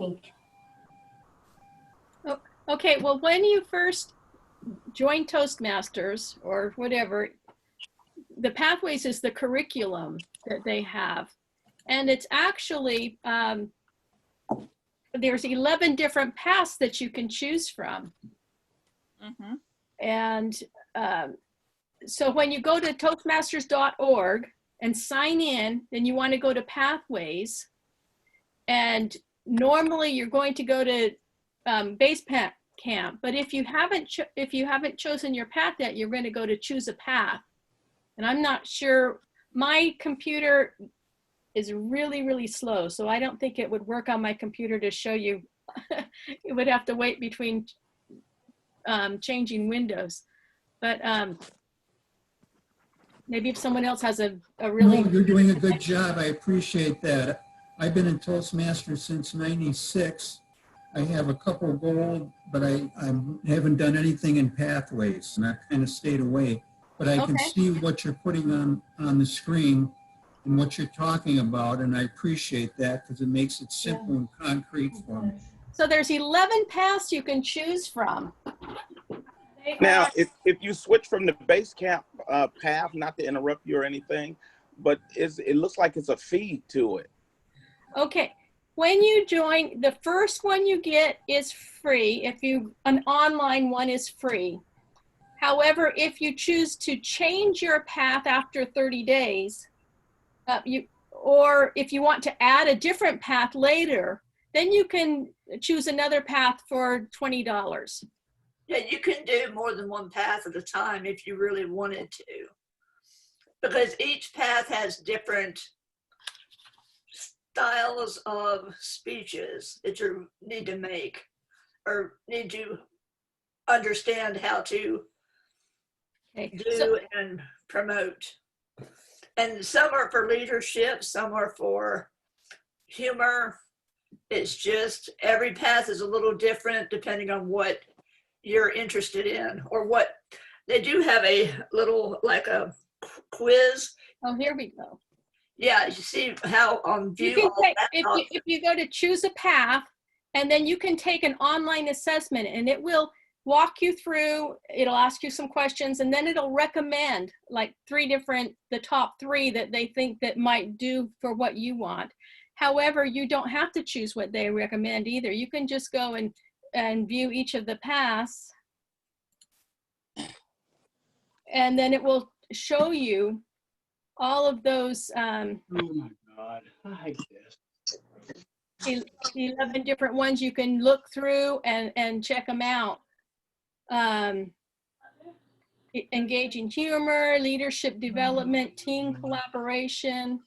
Oh, okay, well, when you first join Toastmasters or whatever, the Pathways is the curriculum that they have. And it's actually, there's 11 different paths that you can choose from. Mm-hmm. And so when you go to Toastmasters.org and sign in, then you want to go to Pathways. And normally you're going to go to base camp, but if you haven't chosen your path yet, you're going to go to choose a path. And I'm not sure, my computer is really, really slow, so I don't think it would work on my computer to show you. You would have to wait between changing windows. But maybe if someone else has a really... No, you're doing a good job. I appreciate that. I've been in Toastmasters since '96. I have a couple gold, but I haven't done anything in Pathways, and I've kind of stayed away. But I can see what you're putting on the screen and what you're talking about, and I appreciate that because it makes it simple and concrete for me. So there's 11 paths you can choose from. Now, if you switch from the base camp path, not to interrupt you or anything, but it looks like it's a feed to it. Okay, when you join, the first one you get is free. An online one is free. However, if you choose to change your path after 30 days, or if you want to add a different path later, then you can choose another path for $20. Yeah, you can do more than one path at a time if you really wanted to, because each path has different styles of speeches that you need to make or need to understand how to do and promote. And some are for leadership, some are for humor. It's just every path is a little different depending on what you're interested in, or what they do have a little, like a quiz. Oh, here we go. Yeah, you see how on view. You can take, if you go to choose a path, and then you can take an online assessment, and it will walk you through, it'll ask you some questions, and then it'll recommend like the top three that they think that might do for what you want. However, you don't have to choose what they recommend either. You can just go and view each of the paths, and then it will show you all of those oh my God, I guess. 11 different ones you can look through and check them out. Engaging humor, leadership development, team collaboration,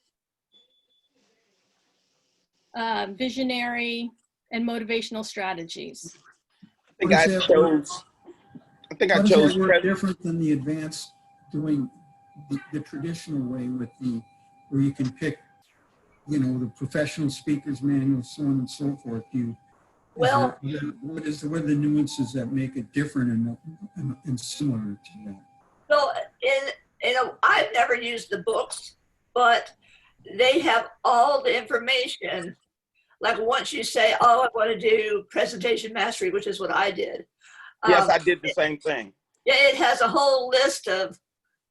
visionary, and motivational strategies. I think I chose different than the advanced, doing the traditional way with where you can pick, the professional speakers manual, so on and so forth. What are the nuances that make it different and similar to that? Well, I've never used the books, but they have all the information. Like once you say, oh, I want to do presentation mastery, which is what I did. Yes, I did the same thing. Yeah, it has a whole list of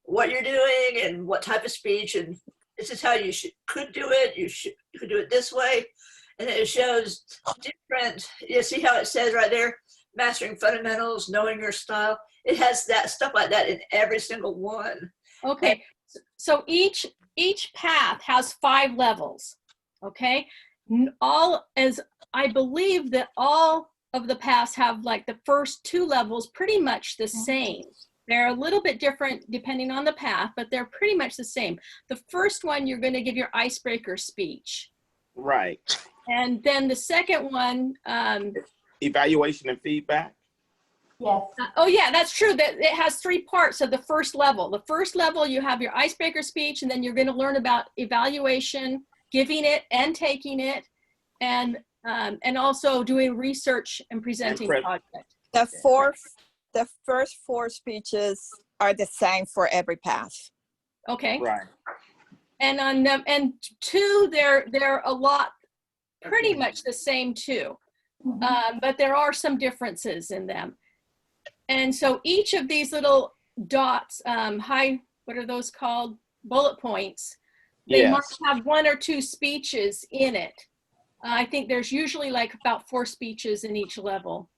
what you're doing and what type of speech, and this is how you could do it. You could do it this way. And it shows different, you see how it says right there, mastering fundamentals, knowing your style. It has that stuff like that in every single one. Okay, so each path has 5 levels, okay? I believe that all of the paths have like the first 2 levels pretty much the same. They're a little bit different depending on the path, but they're pretty much the same. The first one, you're going to give your icebreaker speech. Right. And then the second one, evaluation and feedback. Yes. Oh yeah, that's true. That it has 3 parts of the first level. The first level, you have your icebreaker speech, and then you're going to learn about evaluation, giving it and taking it, and also doing research and presenting projects. The first 4 speeches are the same for every path. Okay. Right. And on and 2, they're a lot pretty much the same too. But there are some differences in them. And so each of these little dots, what are those called? Bullet points. They Yes. must have 1 or 2 speeches in it. I think there's usually like about 4 speeches in each level.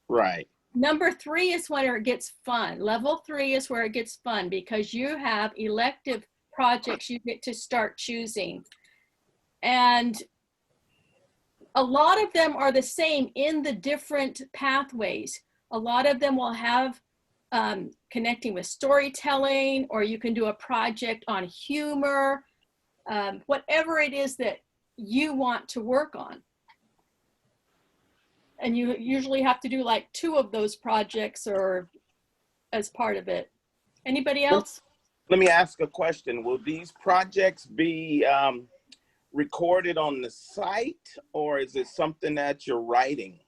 Right. Number 3 is where it gets fun. Level 3 is where it gets fun because you have elective projects you get to start choosing. And a lot of them are the same in the different pathways. A lot of them will have connecting with storytelling, or you can do a project on humor, whatever it is that you want to work on. And you usually have to do like 2 of those projects or as part of it. Anybody else? Let me ask a question. Will these projects be recorded on the site, or is it something that you're writing?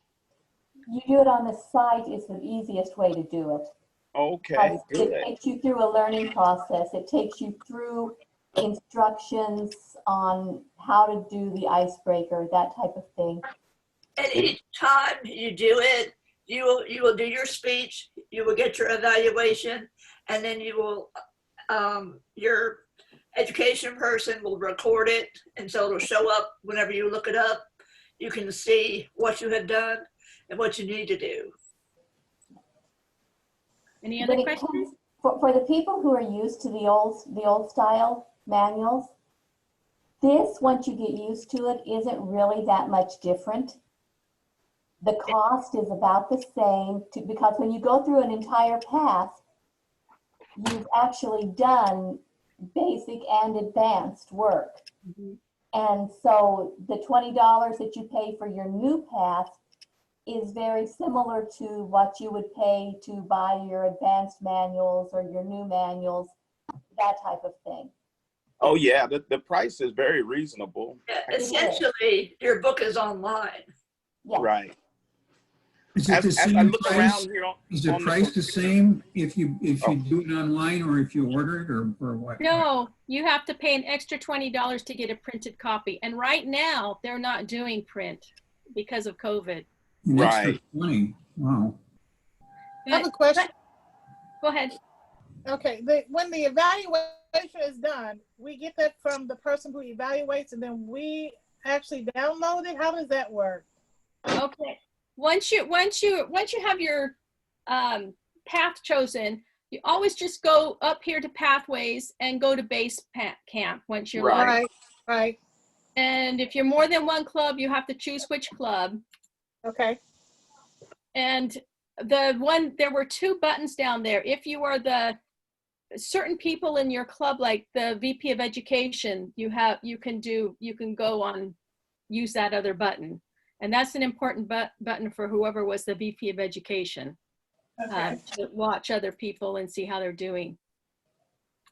You do it on the site is the easiest way to do it. Okay, good. It takes you through a learning process. It takes you through instructions on how to do the icebreaker, that type of thing. And each time you do it, you will do your speech, you will get your evaluation, and then you will, your education person will record it, and so it'll show up whenever you look it up. You can see what you have done and what you need to do. Any other questions? For the people who are used to the old style manuals, this, once you get used to it, isn't really that much different. The cost is about the same because when you go through an entire path, you've actually done basic and advanced work. And so the $20 that you pay for your new path is very similar to what you would pay to buy your advanced manuals or your new manuals, that type of thing. Oh yeah, the price is very reasonable. Yeah, essentially, your book is online. Yeah. Right. Is it the As I same look price? around here Is the price the same if you do it online or if you order it or what? No, you have to pay an extra $20 to get a printed copy. And right now, they're not doing print because of COVID. An extra Right. 20. Wow. I have a question. Go ahead. Okay, when the evaluation is done, we get that from the person who evaluates, and then we actually download it. How does that work? Okay. Once you have your path chosen, you always just go up here to Pathways and go to Base Camp once you're Right. Right. And if you're more than one club, you have to choose which club. Okay. And there were 2 buttons down there. If you are the certain people in your club, like the VP of Education, you can go on, use that other button. And that's an important button for whoever was the VP of Education, Okay. to watch other people and see how they're doing.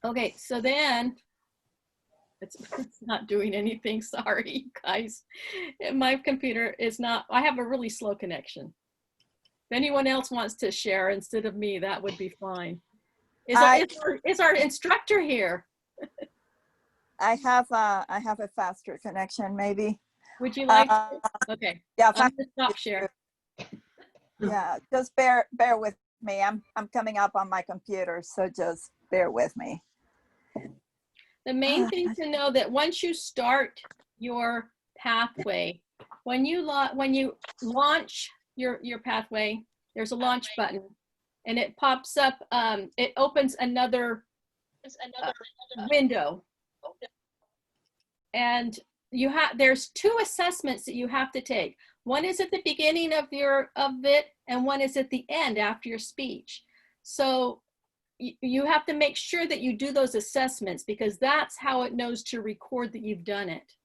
Okay, so then, it's not doing anything, sorry, guys. My computer is not, I have a really slow connection. If anyone else wants to share instead of me, that would be fine. Is our instructor here? I have a faster connection, maybe. Would you like to? Okay. Yeah, I'm gonna stop share. yeah. Just bear with me. I'm coming up on my computer, so just bear with me. The main thing to know that once you start your pathway, when you launch your pathway, there's a launch button, and it pops up. It opens another window, and there's 2 assessments that you have to take. One is at the beginning of it, and one is at the end after your speech. So you have to make sure that you do those assessments, because that's how it knows to record that you've done it.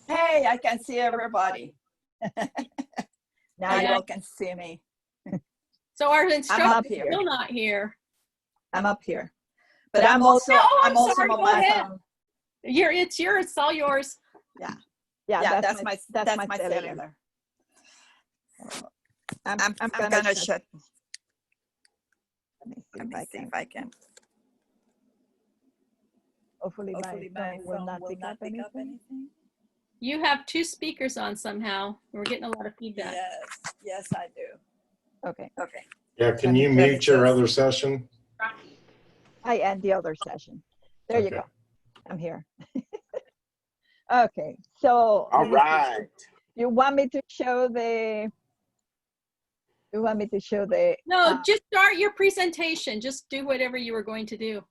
Hey, I can see everybody. Now Yeah. you all can see me. So our up instructor is here. still not here. I'm up here, but I'm also I'm sorry, on go my ahead. phone. It's yours. It's all yours. Yeah, that's my cellular. I'm gonna shut. Let me see if I can. Hopefully my phone will not pick up anything. You have two speakers on somehow. We're getting a lot of feedback. Yes, I do. Okay. Yeah, can you mute your other session? I end the other session. There you Okay. go. I'm here. Okay, so All right. you want me to show the? You want me to show the? No, just start your presentation. Just do whatever you were going to do.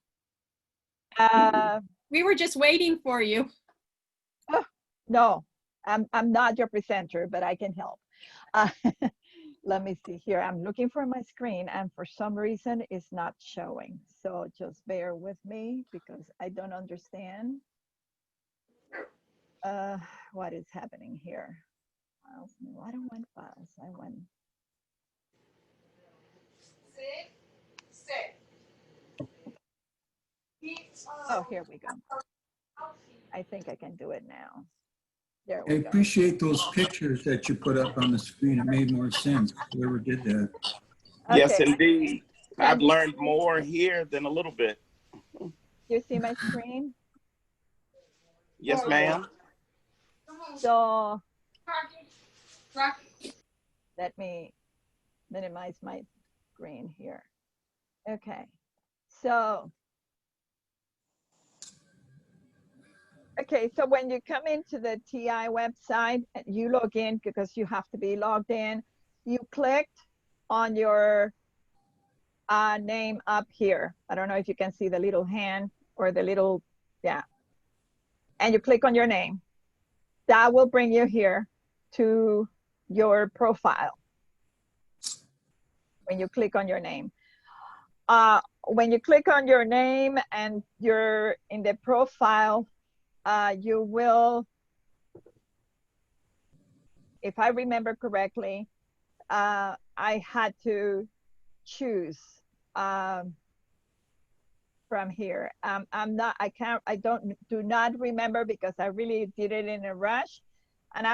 We were just waiting for you. No, I'm not your presenter, but I can help. Let me see here. I'm looking for my screen, and for some reason, it's not showing. So just bear with me because I don't understand what is happening here. Files. No, I don't want files. I want. Oh, here we go. I think I can do it now. There I we go. appreciate those pictures that you put up on the screen. It made more sense, whoever did that. Yes, Okay. indeed. Can I've you- learned more here than a little bit. You see my screen? Yes, ma'am. So let me minimize my screen here. Okay. So so when you come into the TI website and you log in, because you have to be logged in, you clicked on your name up here. I don't know if you can see the little hand or the little, yeah. And you click on your name. That will bring you here to your profile when you click on your name. When you click on your name and you're in the profile, you will, if I remember correctly, I had to choose from here. Do not remember because I really did it in a rush. And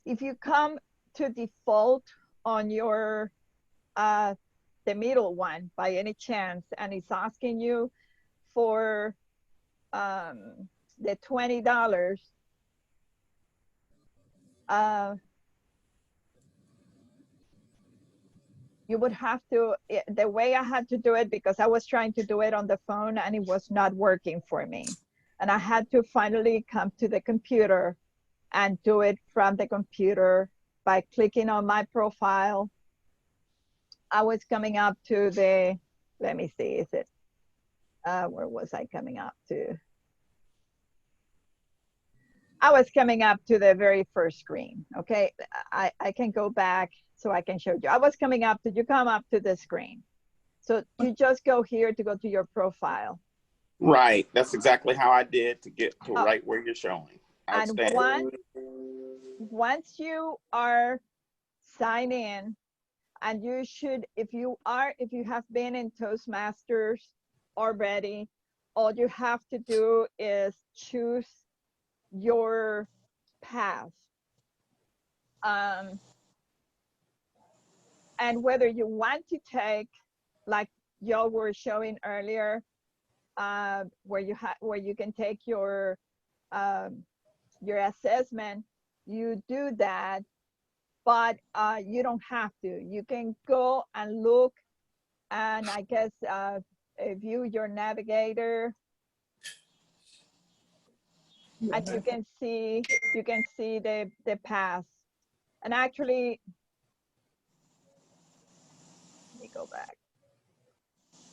if you come to default on your, the middle one by any chance, and it's asking you for the $20, you would have to, the way I had to do it, because I was trying to do it on the phone and it was not working for me. And I had to finally come to the computer and do it from the computer by clicking on my profile. I was coming up to the, let me see, is it, where was I coming up to? I was coming up to the very first screen, okay? I can go back so I can show you. I was coming up to, you come up to the screen. So you just go here to go to your profile. Right. That's exactly how I did to get to right where you're showing. And once you are signed in, and you should, if you have been in Toastmasters already, all you have to do is choose your path. And whether you want to take, like y'all were showing earlier, where you can take your assessment, you do that, but you don't have to. You can go and look, and I guess view your navigator, and you can see the path. And actually, let me go back.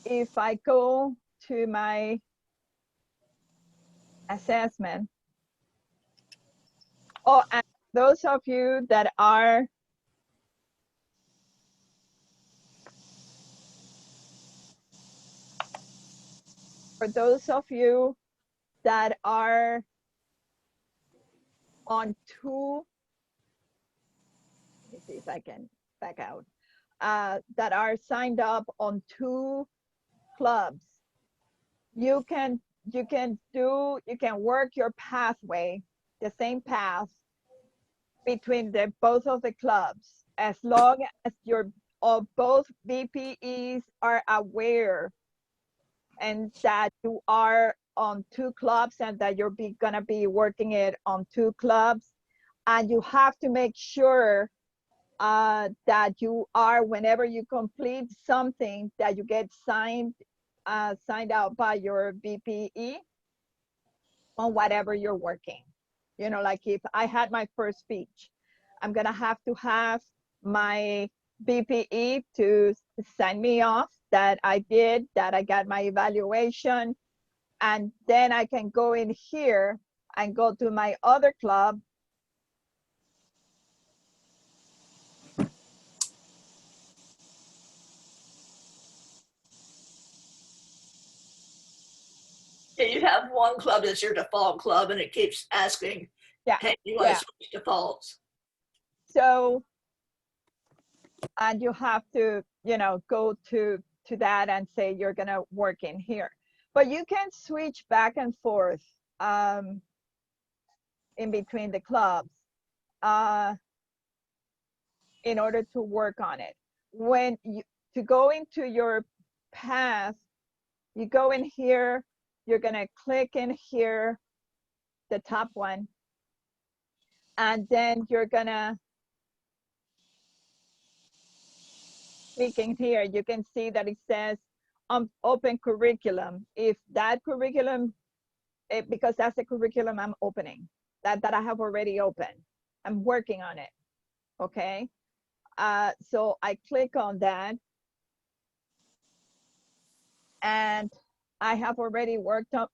If I go to my assessment, and those of you that are on two, let me see if I can back out, that are signed up on two clubs, you can work your pathway, the same path between both of the clubs, as long as both VPEs are aware and that you are on 2 clubs and that you're gonna be working it on 2 clubs. And you have to make sure that you are, whenever you complete something, that you get signed out by your BPE on whatever you're working. You know, like if I had my first speech, I'm gonna have to have my BPE to sign me off that I did, that I got my evaluation, and then I can go in here and go to my other club. Yeah, you have one club that's your default club and it keeps asking, Yeah, hey, you want yeah. to switch defaults? So, and you have to, you know, go to that and say you're gonna work in here. But you can switch back and forth in between the clubs in order to work on it. When you, to go into your path, you go in here, you're gonna click in here, the top one, and then you're gonna click in here. You can see that it says open curriculum. If that curriculum, because that's the curriculum I'm opening, that I have already opened. I'm working on it, okay? So I click on that, and I have already worked on,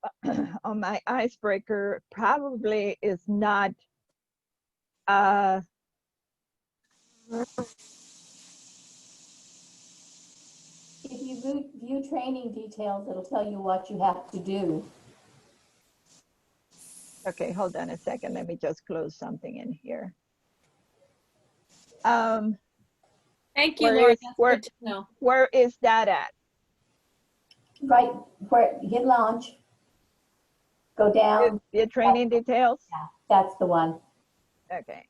on my icebreaker. Probably is not, If you view training details, it'll tell you what you have to do. okay, hold on a second. Let me just close something in here. Thank you, Where Laura. is- That's where- good to know. Where is that at? Right, where, hit launch. Go down, Your training details? that's the one. Okay.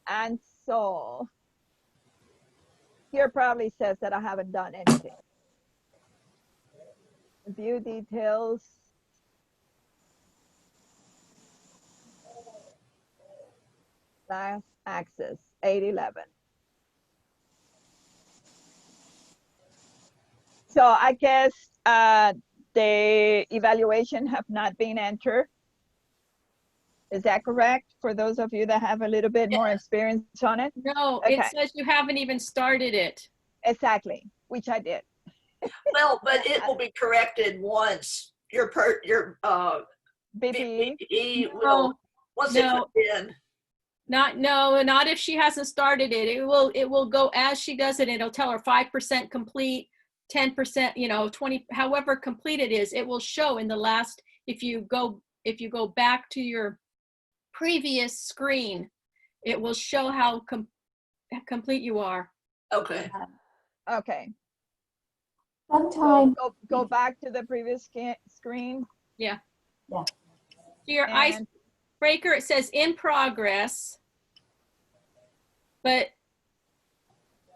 And so here probably says that I haven't done anything. View details. Last access, 811. So I guess the evaluation have not been entered. Is that correct? For those of you that have a little bit more experience on it? No, Okay. it says you haven't even started it. Exactly, which I did. Well, but it will be corrected once your BPE? BPE will, No, once no. it's in. Not if she hasn't started it. It will go as she does it. It'll tell her 5% complete, 10%, you know, 20, however complete it is. It will show in the last, if you go back to your previous screen, it will show how complete you are. Okay. Okay. Sometimes, Go back to the previous screen. Yeah. Yeah. Your And icebreaker, it says in progress, but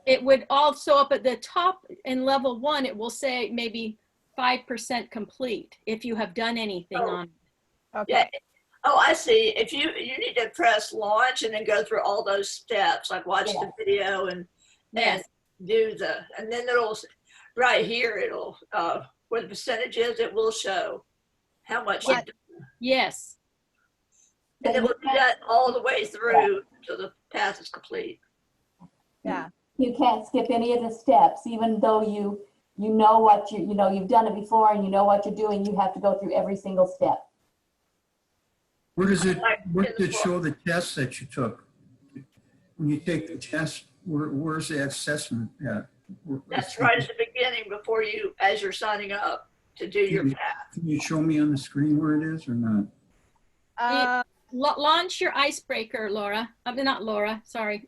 it would also up at the top in level 1, it will say maybe 5% complete if you have done anything on it. okay. Yeah. Oh, I see. If you need to press launch and then go through all those steps, like watch the video and Yes. do and then it'll, right here, it'll, where the percentage is, it will show how much you've done. Yes. And then we'll do that all the way through till the path is complete. Yeah. you can't skip any of the steps, even though you know what you've done it before and you know what you're doing, you have to go through every single step. Where does it show the tests that you took? When you take the test, where's the assessment at? That's right at the beginning before you, as you're signing up to do your path. Can you show me on the screen where it is or not? Launch your icebreaker, Laura. I mean, not Laura, sorry.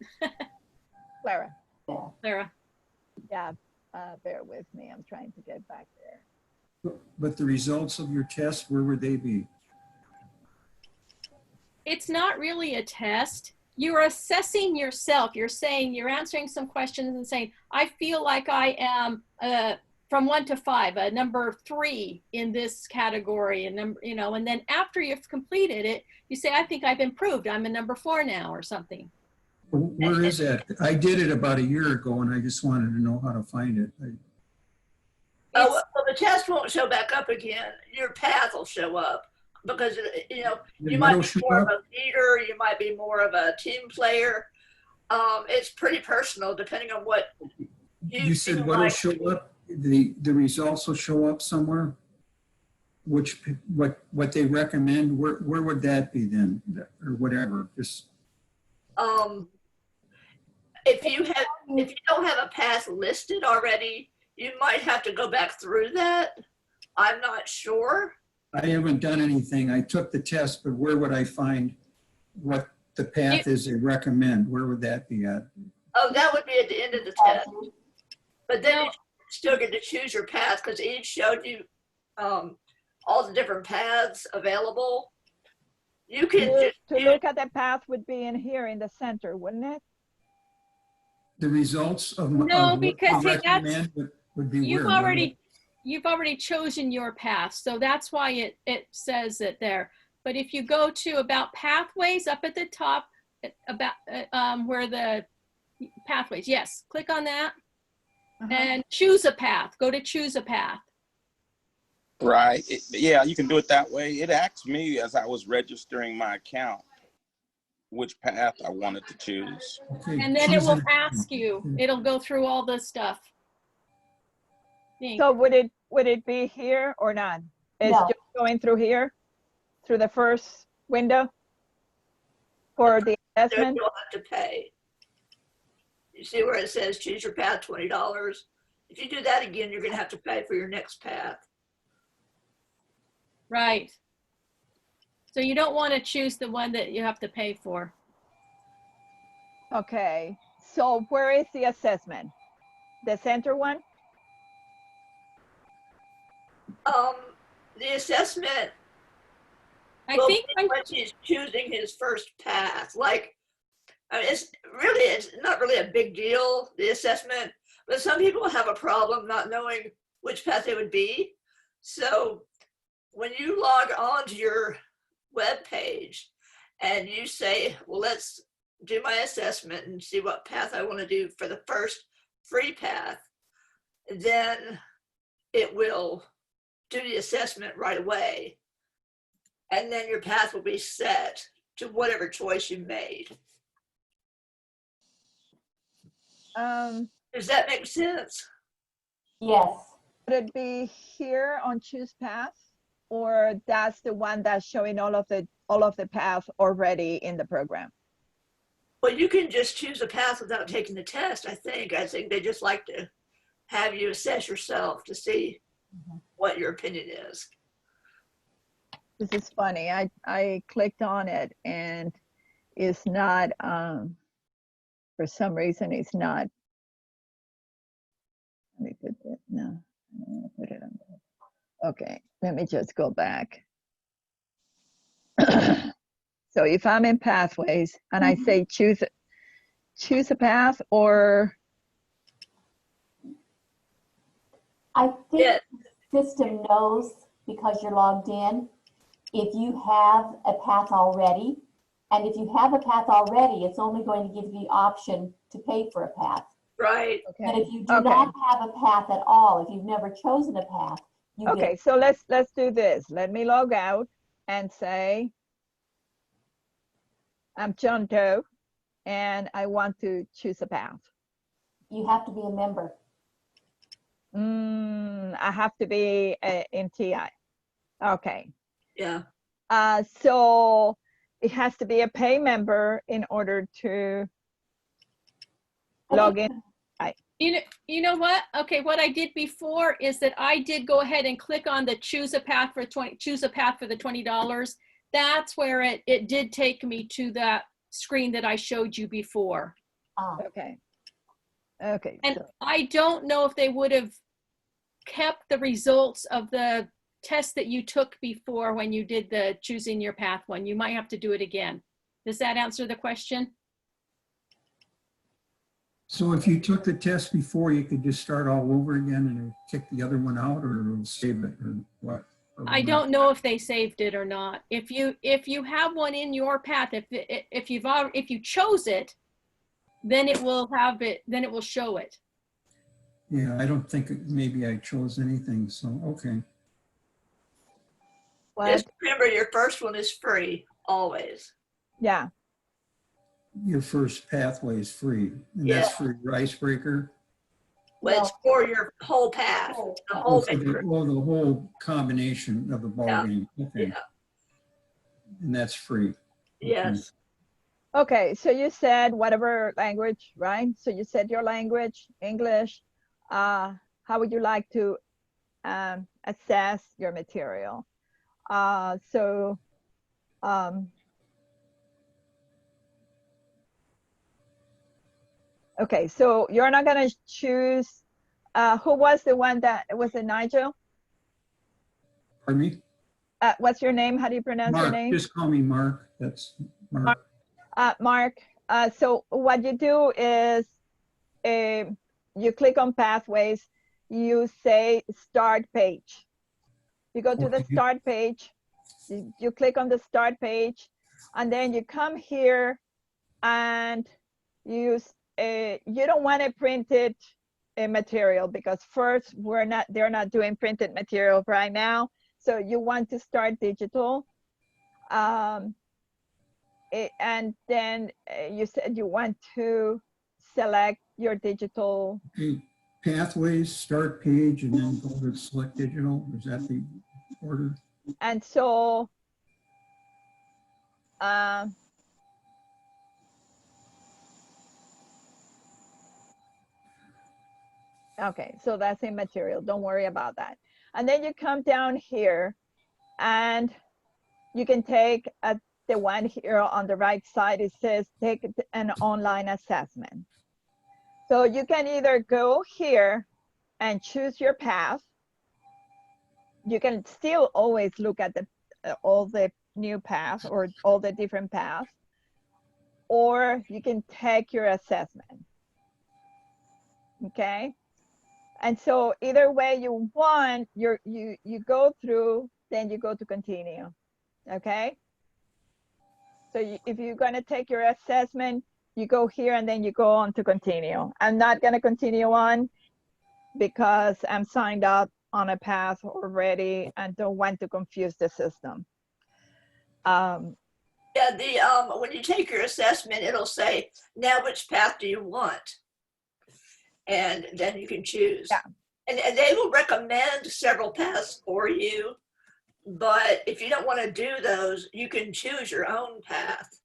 Clara. Clara. Yeah, bear with me. I'm trying to get back there. But the results of your test, where would they be? It's not really a test. You're assessing yourself. You're saying, you're answering some questions and saying, I feel like I am from 1 to 5, a number 3 in this category, and number, you know, and then after you've completed it, you say, I think I've improved. I'm a number 4 now or something. Where is that? I did it about a year ago and I just wanted to know how to find it. Oh, well, the test won't show back up again. Your path will show up because, you know, you might be more of a leader, you might be more of a team player. It's pretty personal depending on what you said. What will show up? The results will show up somewhere. What they recommend? Where would that be then, or whatever? Just if you don't have a path listed already, you might have to go back through that. I'm not sure. I haven't done anything. I took the test, but where would I find what the path is they recommend? Where would that be at? Oh, that would be at the end of the test. But then you still get to choose your path because each showed you all the different paths available. You can to look at the path would be in here in the center, wouldn't it? The results of because recommend would be you've where? You've already chosen your path, so that's why it says it there. But if you go to about pathways up at the top, about where the pathways, yes, click on that and choose a path. Go to choose a path. Right. Yeah, you can do it that way. It asked me as I was registering my account which path I wanted to choose. Okay, and then it will ask you. It'll go through all this stuff. So would it be here or not? It's No. just going through here, through the first window for the assessment? You'll have to pay. You see where it says choose your path, $20. If you do that again, you're going to have to pay for your next path. Right. So you don't want to choose the one that you have to pay for. Okay. So where is the assessment? The center one? The assessment I will think be when he's choosing his first path. Like, I mean, it's not really a big deal, the assessment, but some people have a problem not knowing which path they would be. So when you log on to your web page and you say, well, let's do my assessment and see what path I want to do for the first free path, then it will do the assessment right away. And then your path will be set to whatever choice you made. Does that make sense? Yes. Would it be here on choose path, or that's the one that's showing all of the path already in the program? Well, you can just choose a path without taking the test. I think they just like to have you assess yourself to see what your opinion is. This is funny. I clicked on it and it's not, for some reason, it's not. Let me put that, no, I don't want to put it on there. Okay, let me just go back. So if I'm in pathways and I say choose a path, or I think the system knows because you're logged in if you have a path already. And if you have a path already, it's only going to give you the option to pay for a path. Right. okay. But if you do not have a path at all, if you've never chosen a path, you Okay, get. so let's do this. Let me log out and say I'm John Doe and I want to choose a path. You have to be a member. I have to be in TI. Okay. Yeah. So it has to be a pay member in order to log in. You know what? Okay, what I did before is that I did go ahead and click on the choose a path for the $20. That's where it did take me to that screen that I showed you before. Okay. Okay. And so, I don't know if they would have kept the results of the test that you took before when you did the choosing your path one. You might have to do it again. Does that answer the question? So if you took the test before, you could just start all over again and kick the other one out, or it'll save it, or what? I don't know if they saved it or not. If you have one in your path, if you chose it, then it will have it. Then it will show it. Yeah, I don't think maybe I chose anything. So okay. Just remember, your first one is free, always. Yeah. Your first pathway is free, and Yeah. that's for your icebreaker. Well, it's for your whole path, the whole picture. The whole combination of the ball game. Okay. Yeah. And that's free. Yes. Okay, so you said whatever language, right? So you said your language, English. How would you like to assess your material? Okay, so you're not gonna choose, who was the one that, was it Nigel? Pardon me? What's your name? How do you pronounce your Mark, name? just call me Mark. That's Mark. Mark, so what you do is you click on pathways, you say start page. You go to the start page, you click on the start page, and then you come here and use you don't want a printed material, because first they're not doing printed material right now. So you want to start digital. And then you said you want to select your digital. Okay. Pathways, start page, and then go to select digital. Is that the order? And so okay, so that's in material. Don't worry about that. And then you come down here and you can take the one here on the right side. It says take an online assessment. So you can either go here and choose your path. You can still always look at all the new paths or all the different paths, or you can take your assessment. Okay. And so either way you want, you go through, then you go to continue. Okay. So if you're going to take your assessment, you go here and then you go on to continue. I'm not going to continue on because I'm signed up on a path already and don't want to confuse the system. Yeah, when you take your assessment, it'll say, now which path do you want? And then you can choose. Yeah. And they will recommend several paths for you. But if you don't want to do those, you can choose your own path.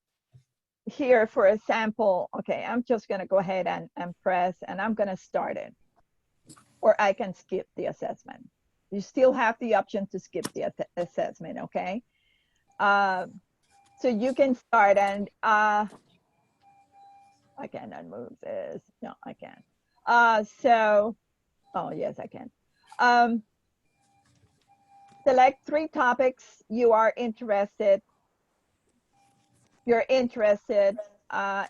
Here, for example, okay, I'm just going to go ahead and press, and I'm going to start it. Or I can skip the assessment. You still have the option to skip the assessment, okay? So you can start, and I cannot move this. No, I can't. Oh, yes, I can. Select 3 topics you're interested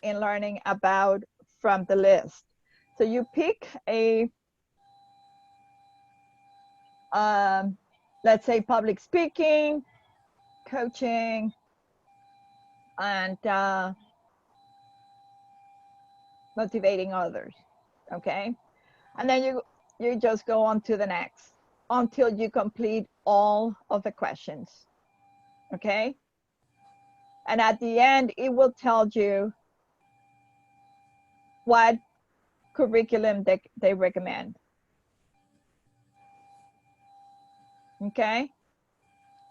in learning about from the list. So you pick a, let's say public speaking, coaching, and motivating others, okay? And then you just go on to the next until you complete all of the questions, okay? And at the end, it will tell you what curriculum they recommend, okay?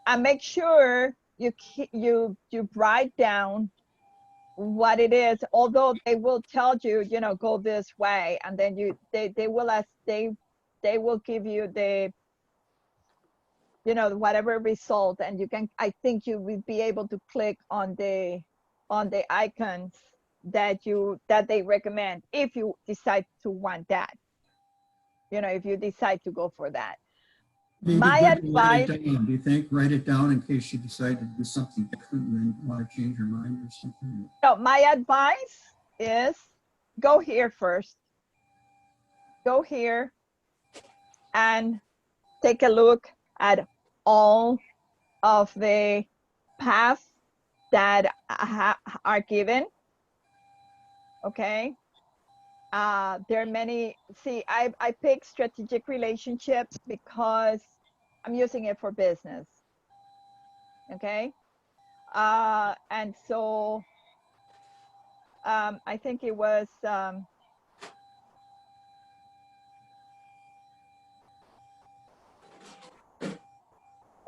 And make sure you write down what it is, although they will tell you, you know, go this way, and then they will give you the, you know, whatever result, and you can, I think you will be able to click on the icons that they recommend if you decide to want that, you know, if you decide to go for that. Maybe My good to write advice, it down. Do you think? Write it down in case you decide to do something different and then want to change your mind or something. no, my advice is go here first. Go here and take a look at all of the paths that are given. Okay. There are many. See, I picked strategic relationships because I'm using it for business. Okay. And so I think it was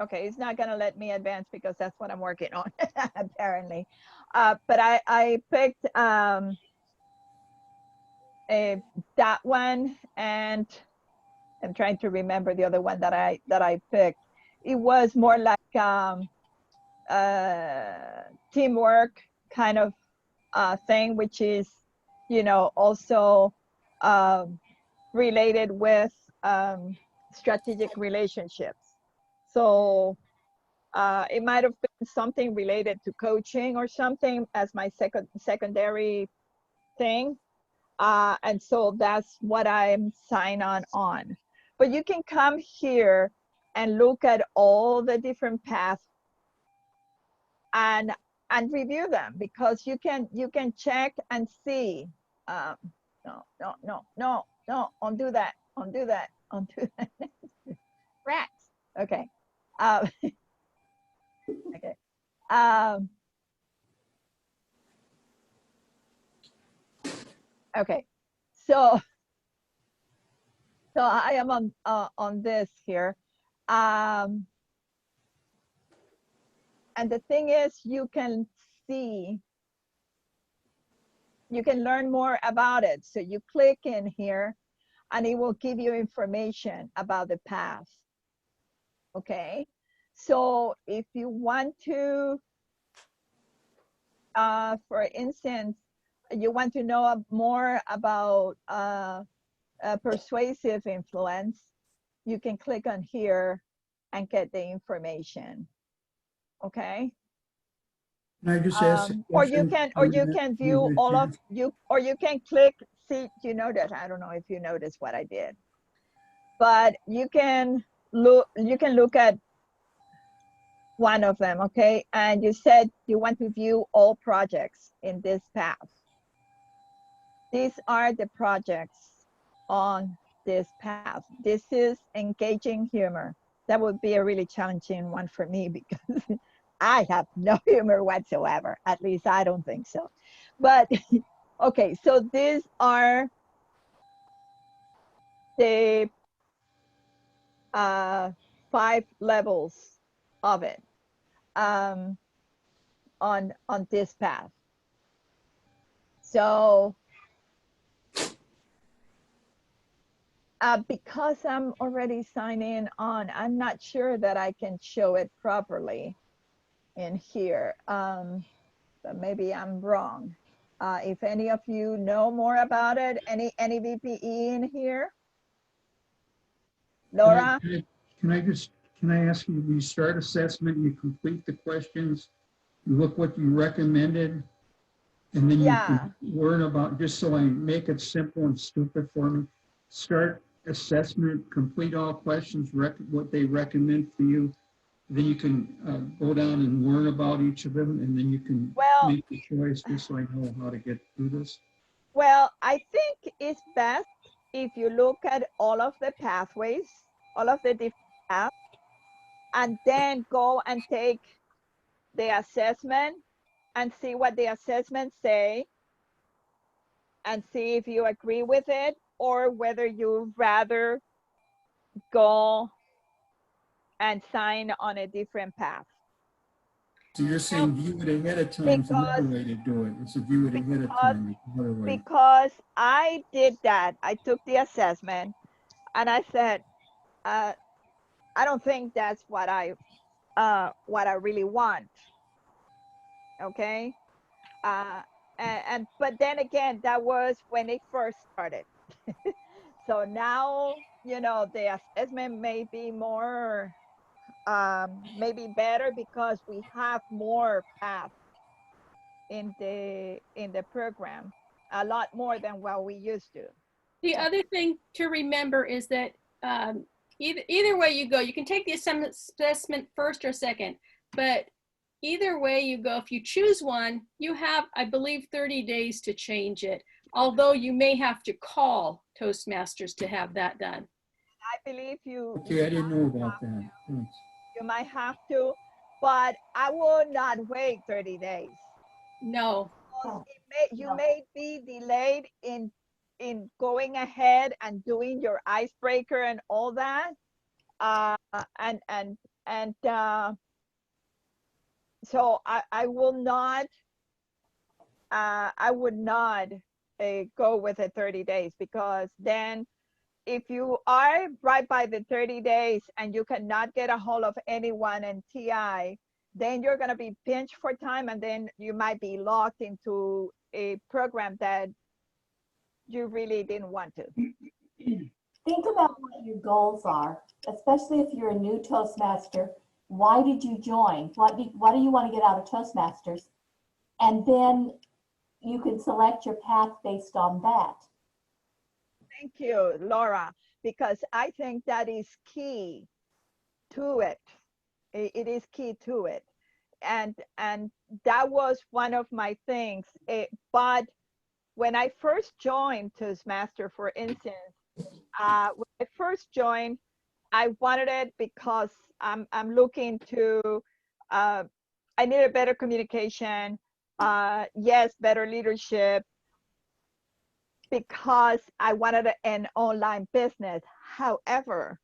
okay, it's not gonna let me advance because that's what I'm working on, apparently. But I picked that one, and I'm trying to remember the other one that I picked. It was more like teamwork kind of thing, which is, you know, also related with strategic relationships. So it might have been something related to coaching or something as my secondary thing. And so that's what I'm signed on. But you can come here and look at all the different paths and review them, because you can check and see. No, undo that. Rats. Okay. Okay. Okay. So I am on this here. And the thing is, you can see, you can learn more about it. So you click in here and it will give you information about the path. Okay. So if you want to, for instance, you want to know more about persuasive influence, you can click on here and get the information. Okay. Can I just ask a Or you question? can view all of you, or you can click. See, you notice, I don't know if you noticed what I did, but you can look at one of them. Okay. And you said you want to view all projects in this path. These are the projects on this path. This is engaging humor. That would be a really challenging one for me because I have no humor whatsoever. At least I don't think so. But okay, so these are the 5 levels of it on this path. So because I'm already signed in on, I'm not sure that I can show it properly in here. But maybe I'm wrong. If any of you know more about it, any VPE in here? Laura? Can I ask you, you start assessment, you complete the questions, you look what you recommended, and then you can learn about, just so I make it simple and stupid for me, start assessment, complete all questions, what they recommend for you. Then you can go down and learn about each of them, and then you can make the choice, just so I know how to get through this. Well, I think it's best if you look at all of the pathways, all of the different paths, and then go and take the assessment and see what the assessments say and see if you agree with it or whether you rather go and sign on a different path. So you're saying view it ahead of time is another way to do it. It's a view it ahead of time. Because I did that. I took the assessment and I said, I don't think that's what I really want. Okay. But then again, that was when it first started. So now, you know, the assessment may be more, maybe better because we have more paths in the program. a lot more than what we used to. The other thing to remember is that either way you go, you can take the assessment first or second, but either way you go, if you choose one, you have, I believe, 30 days to change it, although you may have to call Toastmasters to have that done. I believe you. Okay, I didn't know about that. Thanks. You might have to, but I will not wait 30 days. No. You may be delayed in going ahead and doing your icebreaker and all that. So I will not, I would not go with the 30 days, because then if you are right by the 30 days and you cannot get a hold of anyone in TI, then you're going to be pinched for time, and then you might be locked into a program that you really didn't want to. Think about what your goals are, especially if you're a new Toastmaster. Why did you join? What do you want to get out of Toastmasters? And then you can select your path based on that. Thank you, Laura, because I think that is key to it. It is key to it. And that was one of my things. But when I first joined Toastmaster, for instance, when I first joined, I wanted it because I'm looking to, I needed better communication, yes, better leadership, because I wanted an online business. However,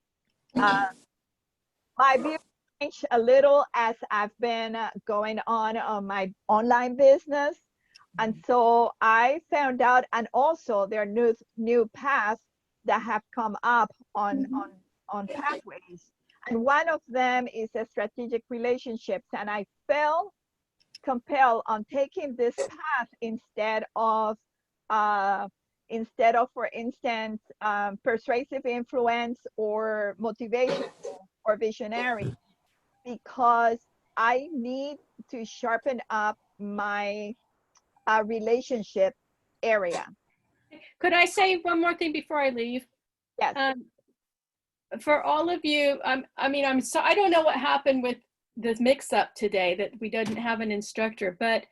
my view changed a little as I've been going on my online business. And so I found out, and also there are new paths that have come up on Pathways. And one of them is a strategic relationships. And I felt compelled on taking this path instead of, for instance, persuasive influence or motivational or visionary, because I need to sharpen up my relationship area. Could I say one more thing before I leave? Yes. For all of you, I don't know what happened with the mix-up today that we didn't have an instructor, but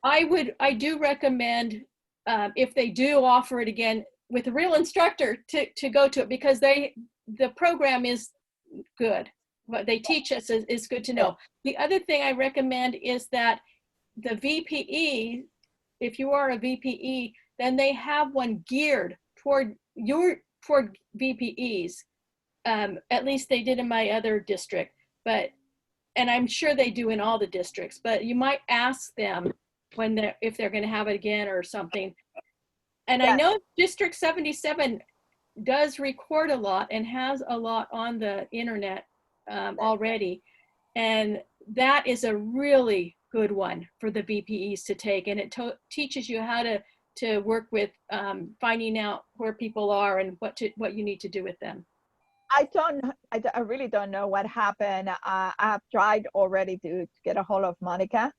I do recommend, if they do offer it again with a real instructor, to go to it, because the program is good. What they teach us is good to know. The other thing I recommend is that the VPE, if you are a VPE, then they have one geared toward VPEs. At least they did in my other district, and I'm sure they do in all the districts, but you might ask them if they're going to have it again or something. And I know District 77 does record a lot and has a lot on the internet already. And that is a really good one for the VPEs to take. And it teaches you how to work with finding out where people are and what you need to do with them. I really don't know what happened. I've tried already to get a hold of Monica,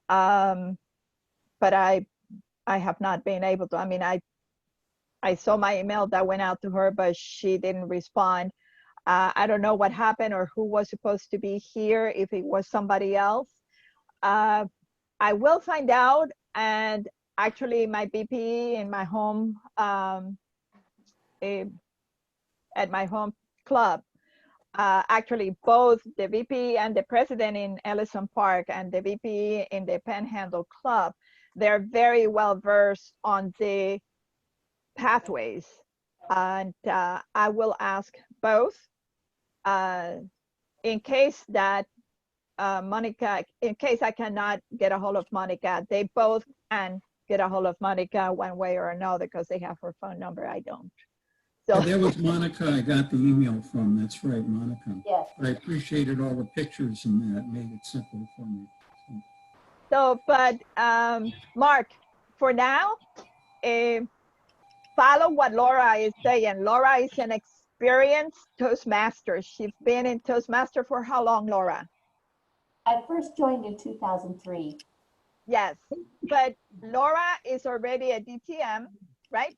but I have not been able to. I mean, I saw my email that went out to her, but she didn't respond. I don't know what happened or who was supposed to be here, if it was somebody else. I will find out. And actually my VP in my home, at my home club, actually both the VP and the president in Ellison Park and the VP in the Panhandle Club, they're very well versed on the pathways. And I will ask both in case that Monica, in case I cannot get a hold of Monica, they both can get a hold of Monica one way or another, because they have her phone number. I don't. So Yeah, that was Monica I got the email from. That's right, Monica. Yes. But I appreciated all the pictures and that made it simple for me. So, but Mark, for now, follow what Laura is saying. Laura is an experienced Toastmaster. She's been in Toastmaster for how long, Laura? I first joined in 2003. Yes, but Laura is already a DTM, right?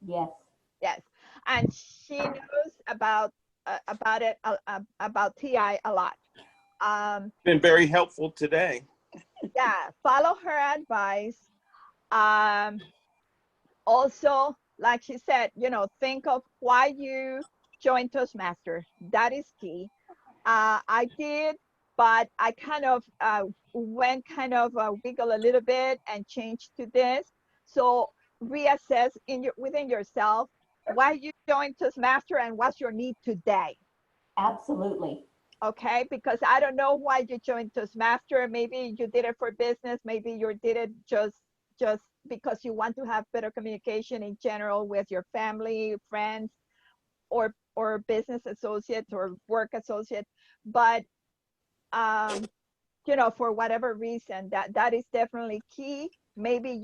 Yes. Yes, and she knows about it about TI a lot. Been very helpful today. Yeah, follow her advice. Also, like she said, think of why you joined Toastmaster. That is key. I did, but I kind of went wiggle a little bit and changed to this. So reassess within yourself why you joined Toastmaster and what's your need today. Absolutely. Okay, because I don't know why you joined Toastmaster. Maybe you did it for business. Maybe you did it just because you want to have better communication in general with your family, friends, or business associates or work associates. But for whatever reason, that is definitely key. Maybe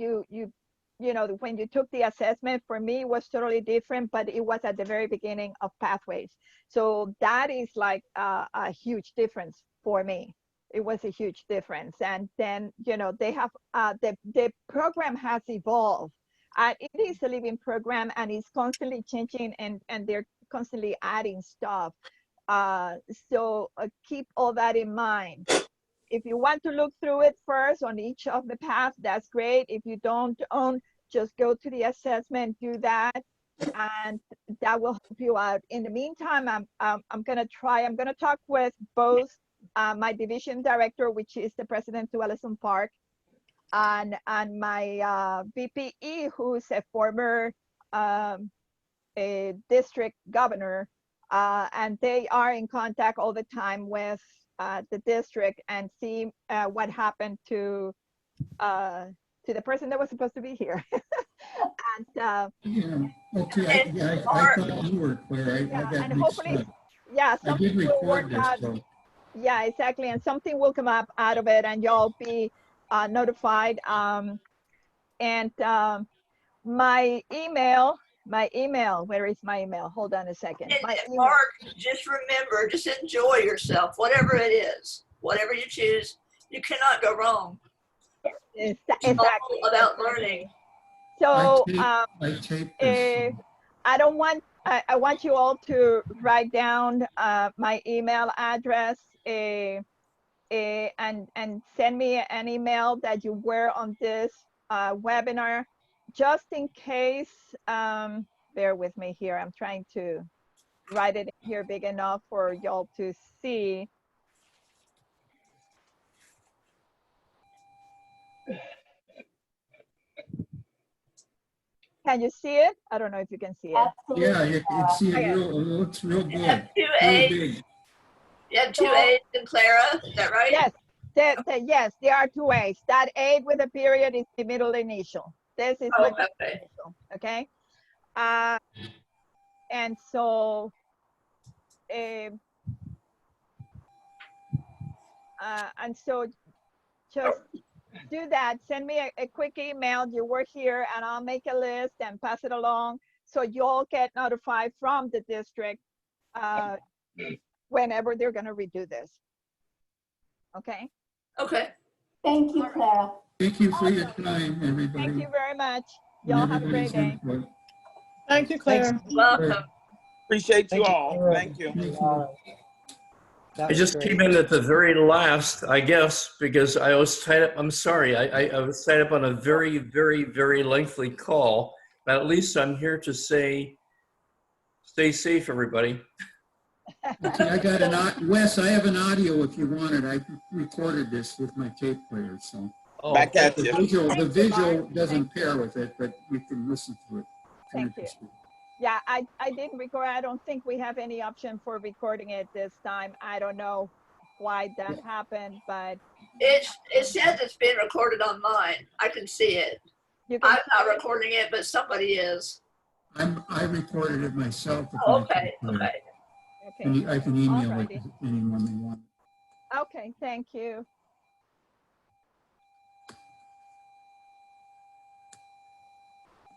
when you took the assessment, for me it was totally different, but it was at the very beginning of Pathways. So that is like a huge difference for me. It was a huge difference. And then, they have, the program has evolved. It is a living program and it's constantly changing and they're constantly adding stuff. So keep all that in mind. If you want to look through it first on each of the paths, that's great. If you don't own, just go to the assessment, do that, and that will help you out. In the meantime, I'm gonna talk with both my division director, which is the president to Ellison Park, and my VPE, who's a former a district governor, and they are in contact all the time with the district and see what happened to the person that was supposed to be here. And Yeah, okay, I thought you were clear. I got and mixed hopefully, up. yeah, I something did will record work this, out. so. Yeah, exactly, and something will come up out of it, and y'all be notified. And my email, where is my email? Hold on a second. My And email. Mark, just remember, just enjoy yourself, whatever it is, whatever you choose, you cannot go wrong. Exactly. All about learning. So I taped this. I want you all to write down my email address and send me an email that you were on this webinar, just in case. Bear with me here. I'm trying to write it here big enough for y'all to see. Can you see it? I don't know if you can see it. Absolutely. Yeah, you can see it looks real You have good. two Real A's. big. You have two A's in Clara, is that right? Yes, yes, there are two ways. That 8 with a period is the middle initial. This is my middle initial, okay? And so, just do that. Send me a quick email. You were here, and I'll make a list and pass it along so you'll get notified from the district whenever they're going to redo this. Okay. Okay. Thank you, Clara. Thank you for your time, everybody. Thank you very much. Y'all have a great day. Thank you, Claire. Welcome. Appreciate you all. Thank you. I just came in at the very last, I guess, because I was tied up. I'm sorry. I was tied up on a very, very, very lengthy call. But at least I'm here to say, stay safe, everybody. Okay, I got Wes, I have an audio if you want it. I recorded this with my tape player, so. Oh, Back at The you. visual doesn't pair with it, but you can listen to it. Thank you. Yeah, I didn't record. I don't think we have any option for recording it this time. I don't know why that happened, but It says it's being recorded on mine. I can see it. I'm not recording it, but somebody is. I recorded it myself. With Oh, my okay, tape player. okay. And I can email it to anyone they want. Okay, thank you.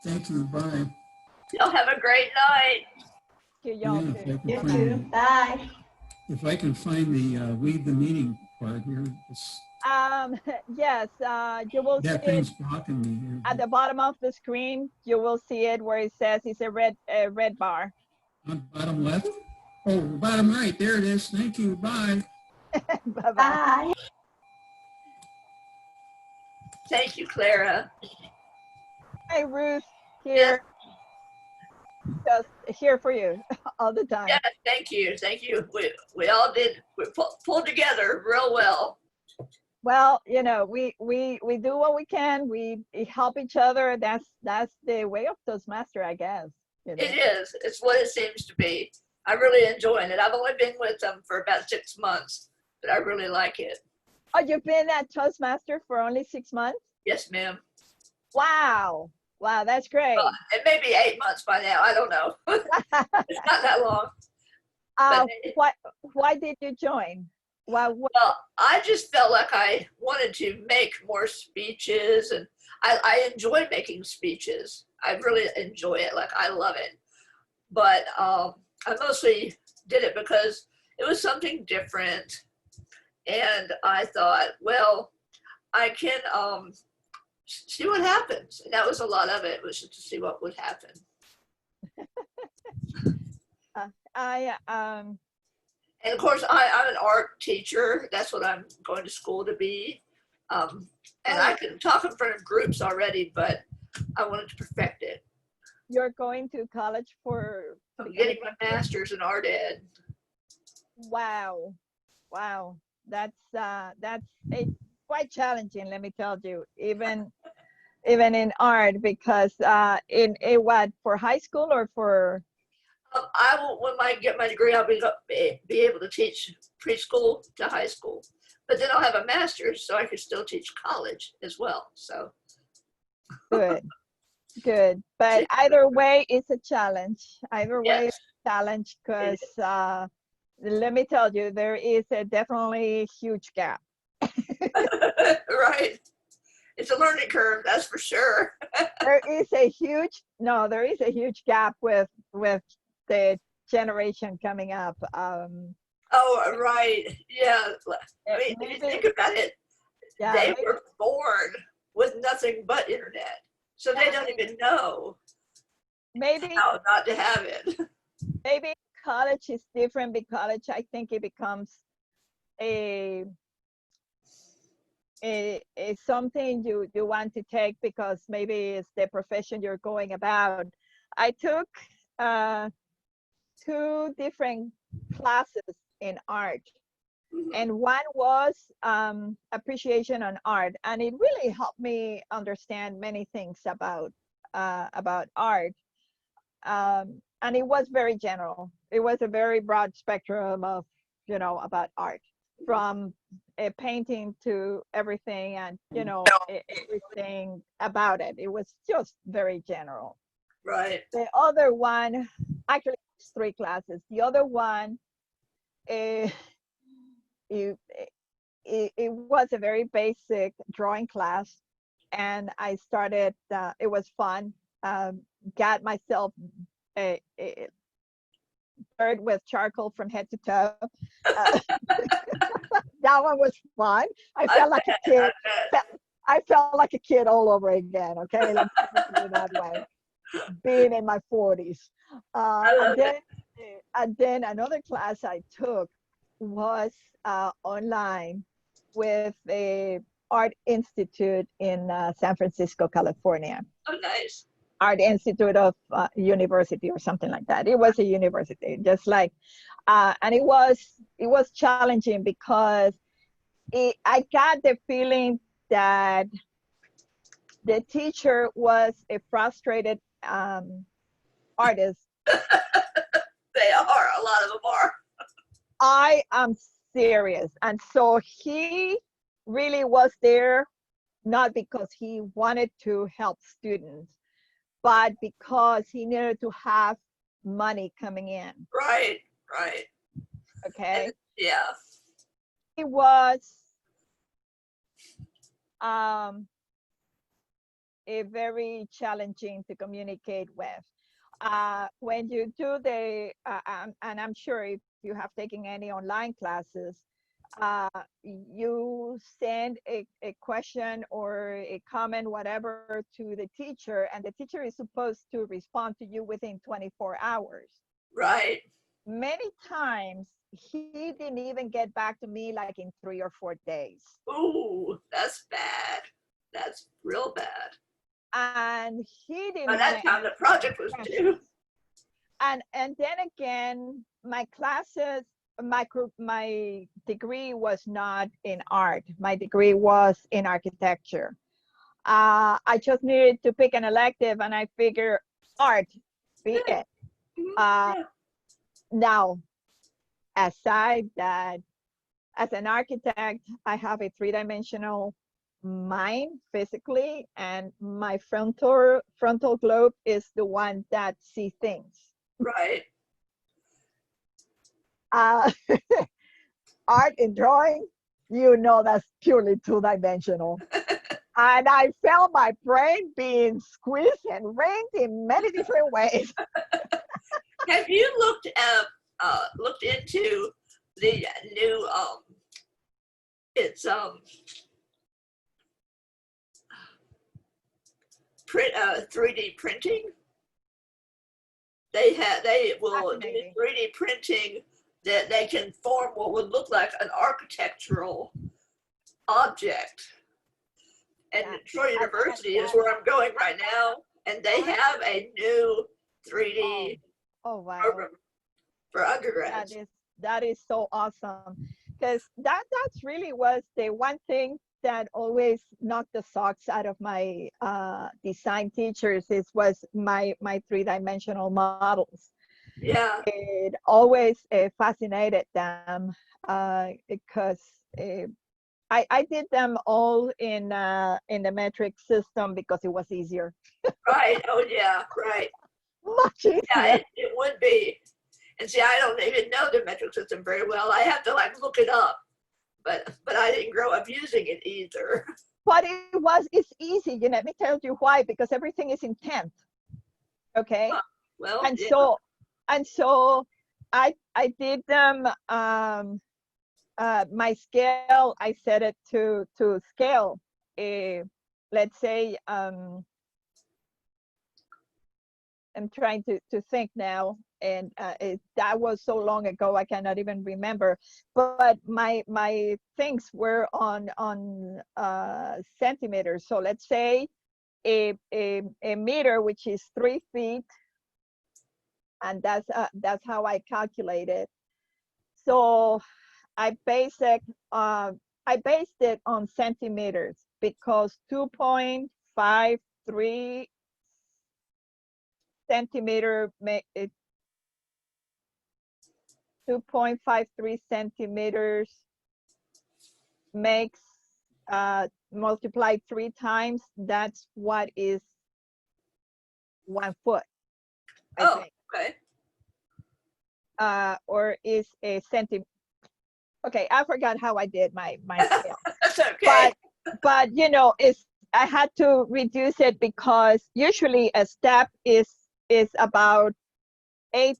Thank you. Bye. Y'all have a great night. Y'all too. You too. Bye. If I can find the leave the meeting part here. Yes, you will see That it thing's blocking me here. at the bottom of the screen. You will see it where it says it's a red bar. On bottom left? Oh, bottom right. There it is. Thank you. Bye. Bye-bye. Bye. Thank you, Clara. Hey, Ruth, here, just here for you all the time. Yeah, thank you. Thank you. We all did, we pulled together real well. Well, you know, we do what we can. We help each other. That's the way of Toastmaster, I guess. You know? It is. It's what it seems to be. I'm really enjoying it. I've only been with them for about 6 months, but I really like it. Oh, you've been at Toastmaster for only 6 months? Yes, ma'am. Wow. Wow, that's great. Well, it may be 8 months by now. I don't know. It's not that long. Why did you join? What? Well, I just felt like I wanted to make more speeches, and I enjoy making speeches. I really enjoy it. Like, I love it. But I mostly did it because it was something different. And I thought, well, I can see what happens. And that was a lot of it, was just to see what would happen. And of course, I'm an art teacher. That's what I'm going to school to be. And I can talk in front of groups already, but I wanted to perfect it. You're going to college for? I'm getting my master's in art ed. Wow. Wow. That's it's quite challenging, let me tell you, even in art, because in what, for high school or for? I will, when I get my degree, I'll be able to teach preschool to high school, but then I'll have a master's, so I can still teach college as well. So good. But either way, it's a challenge. Either way, it's a challenge, because let me tell you, there is definitely a huge gap. Right. It's a learning curve, that's for sure. There is a huge gap with the generation coming up. Oh, right. Yeah. I mean, if you think about it, they were born with nothing but internet. So they don't even know how not to have it. Maybe college is different. Because college, I think it becomes a something you want to take because maybe it's the profession you're going about. I took 2 different classes in art, and one was appreciation on art, and it really helped me understand many things about art. And it was very general. It was a very broad spectrum of, about art, from a painting to everything, and everything about it. It was just very general. Right. The other one, actually, it's 3 classes. The other one, it was a very basic drawing class, and I started. It was fun. Got myself a bird with charcoal from head to toe. That one was fun. I felt like a kid. I felt like a kid all over again. Okay, let's put it that way. Being in my 40s, and then another class I took was online with a art institute in San Francisco, California. Oh, nice. Art Institute of University or something like that. It was a university, just like, and it was challenging because I got the feeling that the teacher was a frustrated artist. They are. A lot of them are. I am serious. And so he really was there, not because he wanted to help students, but because he needed to have money coming in. Right. Okay. And, yeah. It was a very challenging to communicate with. When you do and I'm sure if you have taken any online classes, you send a question or a comment, whatever, to the teacher, and the teacher is supposed to respond to you within 24 hours. Right. Many times he didn't even get back to me like in 3 or 4 days. Ooh, that's bad. That's real bad. And he didn't By want that to time, the project was due. and then again, my classes, my degree was not in art. My degree was in architecture. I just needed to pick an elective, and I figured art be it. Yeah. Now, aside that, as an architect, I have a three-dimensional mind physically, and my frontal globe is the one that sees things. Right. Art and drawing, you know, that's purely two-dimensional. And I felt my brain being squeezed and wrenched in many different ways. Have you looked into the new it's 3D printing? They will do 3D printing that they can form what would look like an architectural object. And Troy University is where I'm going right now, and they have a new 3D program for undergrads. That is so awesome, because that's really was the one thing that always knocked the socks out of my design teachers was my three-dimensional models. Yeah. It always fascinated them because I did them all in the metric system because it was easier. Right. Oh yeah. Right. Much easier. Yeah, it would be. And see, I don't even know the metric system very well. I have to like look it up, but I didn't grow up using it either. But it's easy. You know, let me tell you why, because everything is in tenth. Okay. Well, and yeah. so I did them. My scale, I set it to scale. Let's say I'm trying to think now, and that was so long ago I cannot even remember. But my things were on centimeters. So let's say a meter, which is 3 feet, and that's how I calculate it. So I based it on centimeters because 2.53 centimeter make it 2.53 centimeters makes multiplied 3 times. That's what is 1 foot. I think. Okay. Or is a centimeter. Okay, I forgot how I did my scale. That's okay. But you know, I had to reduce it because usually a step is about 8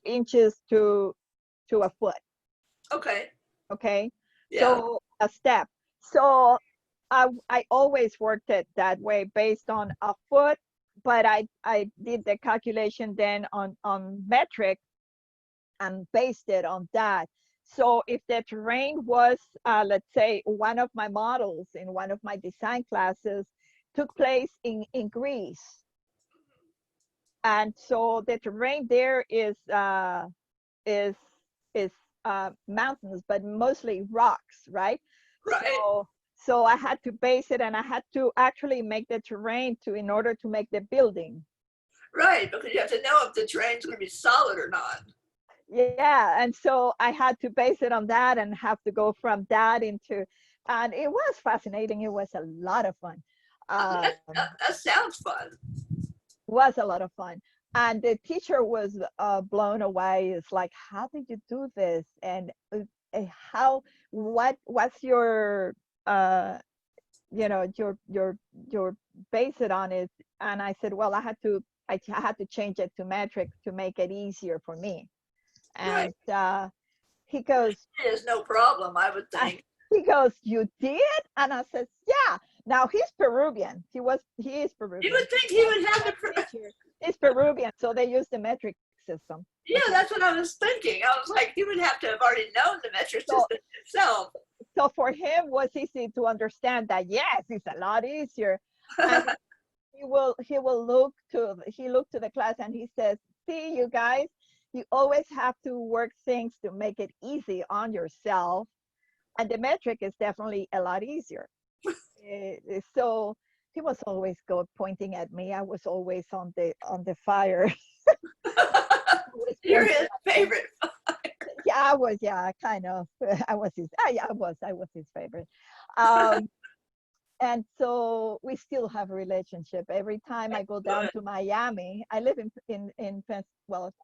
inches to a foot. Okay. Okay. Yeah. So a step. So I always worked it that way based on a foot, but I did the calculation then on metric and based it on that. So if the terrain was, let's say, one of my models in one of my design classes took place in Greece. And so the terrain there is mountains, but mostly rocks, right? Right. So I had to base it, and I had to actually make the terrain in order to make the building. Right, because you have to know if the terrain's going to be solid or not. Yeah, and so I had to base it on that and have to go from that into, and it was fascinating. It was a lot of fun. That sounds fun. Was a lot of fun. And the teacher was blown away. It's like, how did you do this? And what's your, your base it on it? And I said, well, I had to change it to metric to make it easier for me. And he goes, It is no problem, I would think. he goes, you did? And I said, yeah. Now he's Peruvian. He is Peruvian. You would think he would have the. He's Peruvian, so they use the metric system. Yeah, that's what I was thinking. I was like, he would have to have already known the metric system himself. So for him, it was easy to understand that, yes, it's a lot easier. And he looked to the class and he says, see, you guys, you always have to work things to make it easy on yourself. And the metric is definitely a lot easier. So he was always pointing at me. I was always on the fire. You're his favorite. Yeah, I was. Yeah, kind of. I was his favorite. And so we still have a relationship. Every time I go down to Miami, I live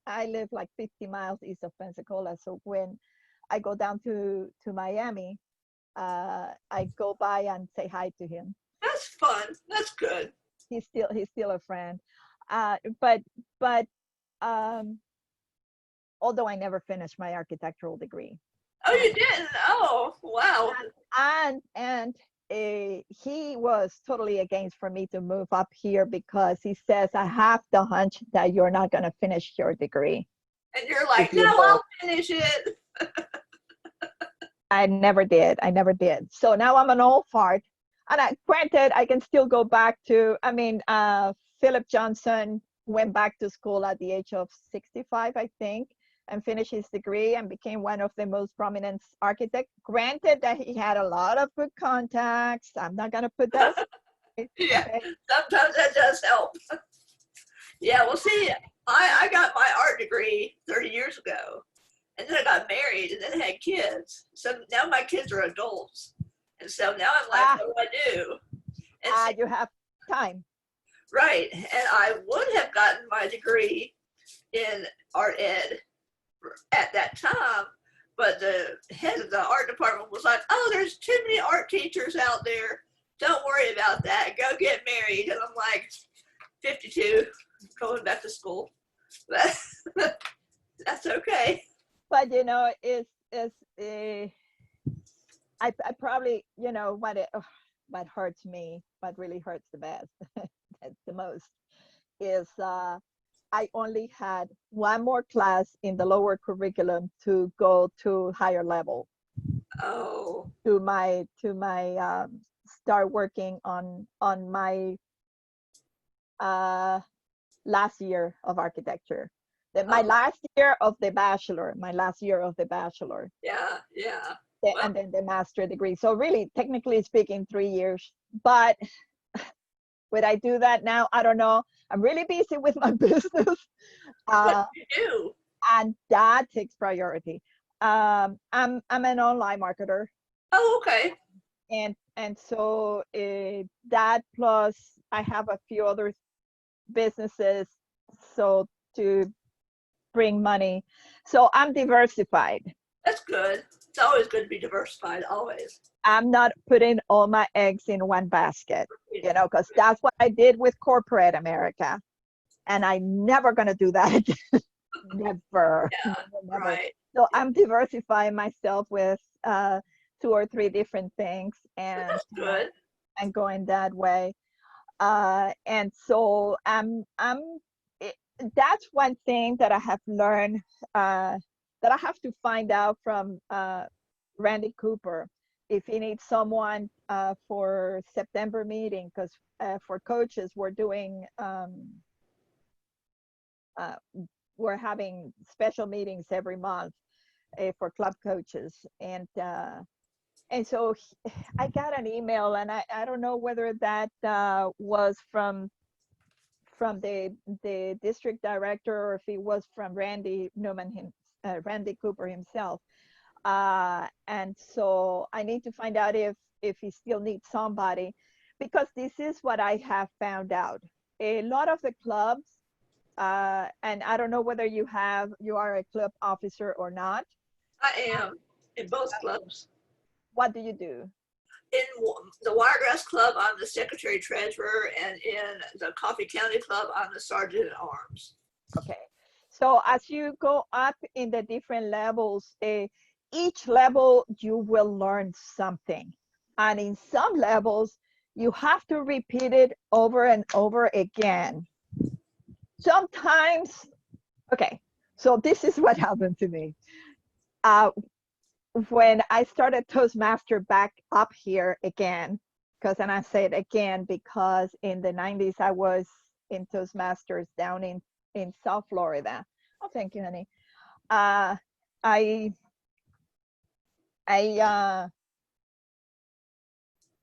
I live like 50 miles east of Pensacola. So when I go down to Miami, I go by and say hi to him. That's fun. That's good. He's still a friend. But although I never finished my architectural degree. Oh, you didn't? Oh, wow. And he was totally against for me to move up here because he says, I have the hunch that you're not going to finish your degree. And you're like, no, I'll finish it. I never did. So now I'm an old fart. And granted, I can still go back to, Philip Johnson went back to school at the age of 65, I think, and finished his degree and became one of the most prominent architects. Granted that he had a lot of good contacts. I'm not going to put that. Yeah, sometimes that does help. Yeah, well, see, I got my art degree 30 years ago. And then I got married and then I had kids. So now my kids are adults. And so now I'm like, what do I do? And so, you have time. Right. And I would have gotten my degree in art ed at that time. But the head of the art department was like, oh, there's too many art teachers out there. Don't worry about that. Go get married. And I'm like, 52, going back to school. But that's okay. But I probably, what hurts me, what really hurts the most is I only had one more class in the lower curriculum to go to higher level. Oh. To my start working on my last year of architecture. My last year of the bachelor. Yeah. And then the master degree. So really, technically speaking, 3 years. But would I do that now? I don't know. I'm really busy with my business. What do you do? And that takes priority. I'm an online marketer. Oh, okay. And so that plus I have a few other businesses. So to bring money. So I'm diversified. That's good. It's always good to be diversified, always. I'm not putting all my eggs in one basket, because that's what I did with corporate America. And I'm never going to do that again. Never. Yeah, never. Right. So I'm diversifying myself with 2 or 3 different things and That's good. And going that way. And so that's one thing that I have learned that I have to find out from Randy Cooper if he needs someone for September meeting, because for coaches we're having special meetings every month for club coaches, and so I got an email, and I don't know whether that was from the district director or if it was from Randy Cooper himself. And so I need to find out if he still needs somebody, because this is what I have found out. A lot of the clubs, and I don't know whether you are a club officer or not. I am in both clubs. What do you do? In the Wiregrass Club, I'm the secretary treasurer, and in the Coffee County Club, I'm the sergeant at arms. Okay. So as you go up in the different levels, each level you will learn something. And in some levels, you have to repeat it over and over again. Sometimes, okay, so this is what happened to me. When I started Toastmaster back up here again, because, and I say it again, because in the 90s, I was in Toastmasters down in South Florida. Oh, thank you, honey.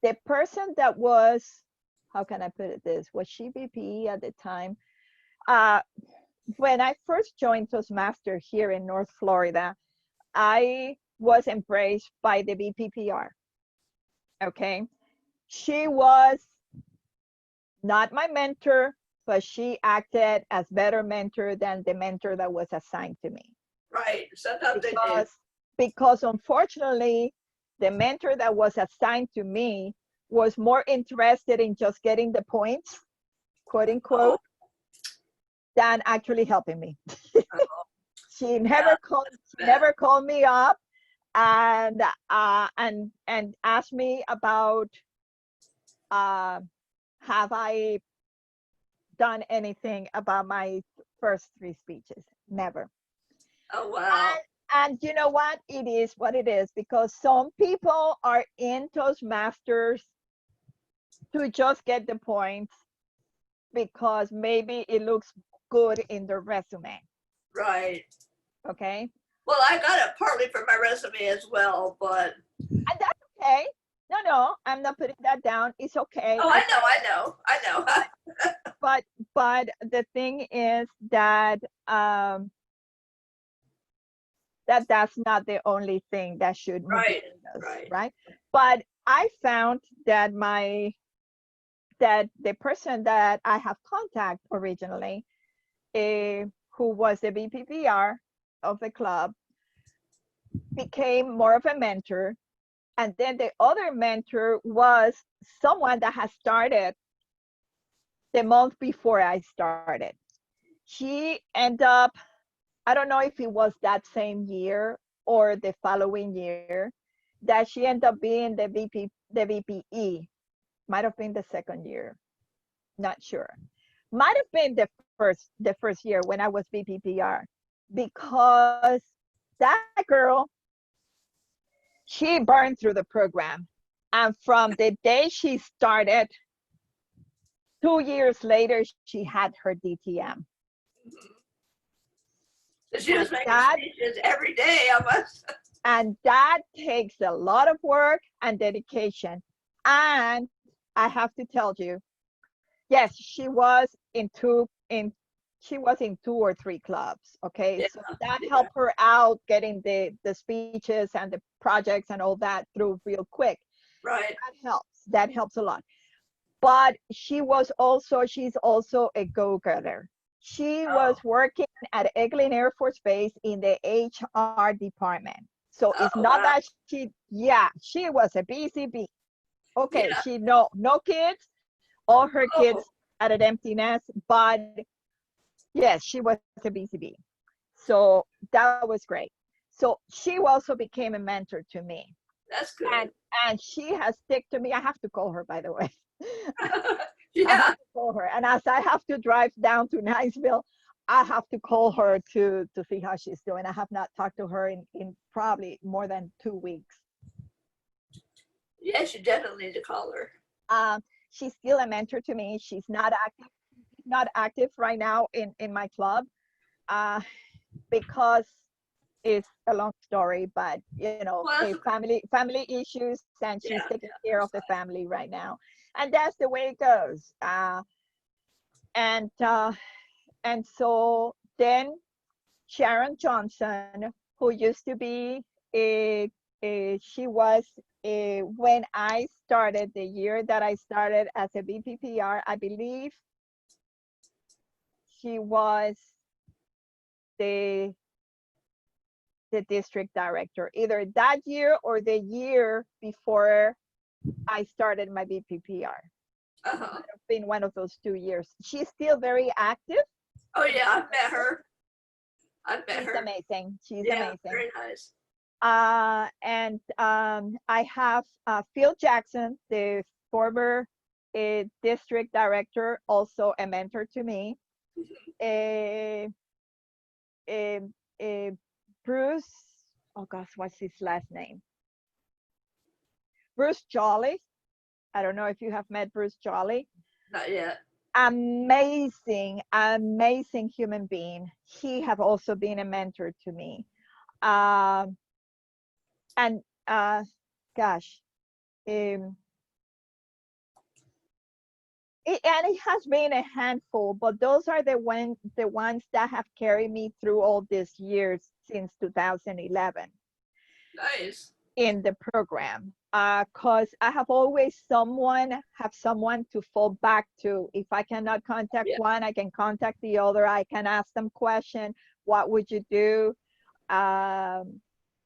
The person that was, how can I put it this, was she VP at the time? When I first joined Toastmaster here in North Florida, I was embraced by the BPPR, okay? She was not my mentor, but she acted as better mentor than the mentor that was assigned to me. Right, sometimes they do. Because unfortunately, the mentor that was assigned to me was more interested in just getting the points, quote unquote, than actually helping me. She never called me up and asked me about have I done anything about my first 3 speeches. Never. Oh, wow. And you know what? It is what it is, because some people are in Toastmasters to just get the points because maybe it looks good in their resume. Right. Okay. Well, I got it partly for my resume as well, but. And that's okay. No, I'm not putting that down. It's okay. Oh, I know. But the thing is that that's not the only thing that should motivate us, right? But I found that the person that I have contact originally, who was the BPPR of the club, became more of a mentor. And then the other mentor was someone that has started the month before I started. She ended up, I don't know if it was that same year or the following year, that she ended up being the VPE. Might have been the second year, not sure. Might have been the first year when I was VPPR, because that girl, she burned through the program. And from the day she started, 2 years later, she had her DTM. So she was making speeches every day almost. And that takes a lot of work and dedication. And I have to tell you, yes, she was in 2 or 3 clubs. Okay, so that helped her out getting the speeches and the projects and all that through real quick. Right. That helps a lot. But she's also a go-getter. She was working at Eglin Air Force Base in the HR department. So it's not that she was a BCB. Okay, she no kids, all her kids at an empty nest, but yes, she was a BCB. So that was great. So she also became a mentor to me. That's good. And she has stuck to me. I have to call her, by the way. Yeah. I have to call her. And as I have to drive down to Niceville, I have to call her to see how she's doing. I have not talked to her in probably more than 2 weeks. Yes, you definitely need to call her. She's still a mentor to me. She's not active right now in my club, because it's a long story, but family issues, and she's taking care of the family right now, and that's the way it goes. And so then Sharon Johnson, who used to be she was when I started, the year that I started as a BPPR, I believe she was the district director, either that year or the year before I started my BPPR. Might have been one of those 2 years. She's still very active. Oh yeah, I've met her. She's amazing. She's amazing. Very nice. And I have Phil Jackson, the former district director, also a mentor to me. Bruce, oh gosh, what's his last name? Bruce Jolly. I don't know if you have met Bruce Jolly. Not yet. Amazing, amazing human being. He have also been a mentor to me. And gosh, and it has been a handful, but those are the ones that have carried me through all these years since 2011. Nice. In the program, because I have always someone to fall back to. If I cannot contact one, I can contact the other. I can ask them question. What would you do? I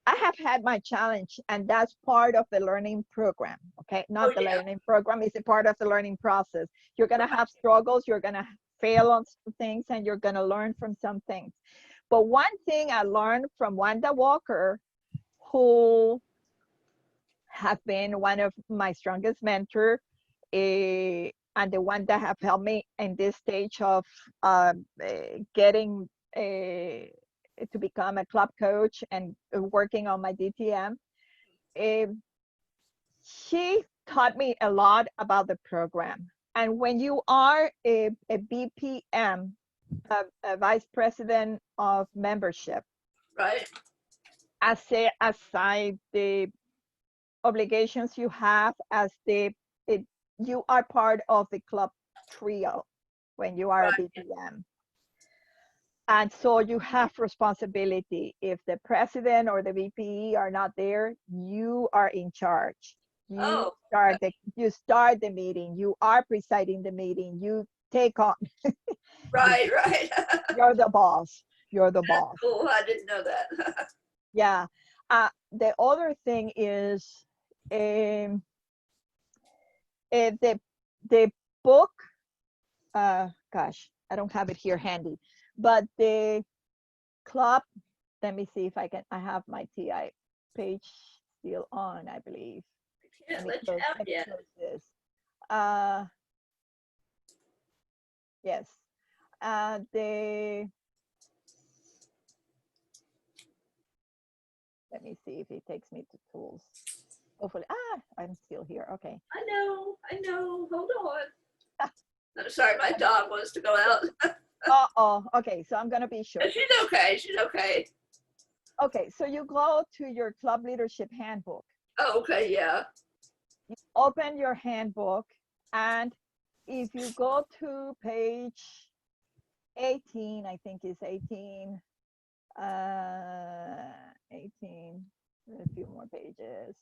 have had my challenge, and that's part of the learning program. Okay, not the learning program, is a part of the learning process. You're gonna have struggles, you're gonna fail on some things, and you're gonna learn from some things. But one thing I learned from Wanda Walker, who have been one of my strongest mentor, and the one that have helped me in this stage of getting to become a club coach and working on my DTM. She taught me a lot about the program. And when you are a BPM, a vice president of membership, right? Aside the obligations you have as you are part of the club trio when you are a BPM. And so you have responsibility. If the president or the VP are not there, you are in charge. You start the meeting. You are presiding the meeting. You take on. Right. You're the boss. You're the boss. Cool. I didn't know that. Yeah. The other thing is the book. Gosh, I don't have it here handy. But the club, let me see if I have my TI page still on, I believe. Can't let you out yet. This. Yes. Let me see if it takes me to tools. Hopefully, I'm still here. Okay. I know. Hold on. I'm sorry, my dog wants to go out. Okay, so I'm gonna be sure. She's okay. Okay, so you go to your club leadership handbook. Oh, okay, yeah. You open your handbook, and if you go to page 18, I think it's 18, 18, a few more pages.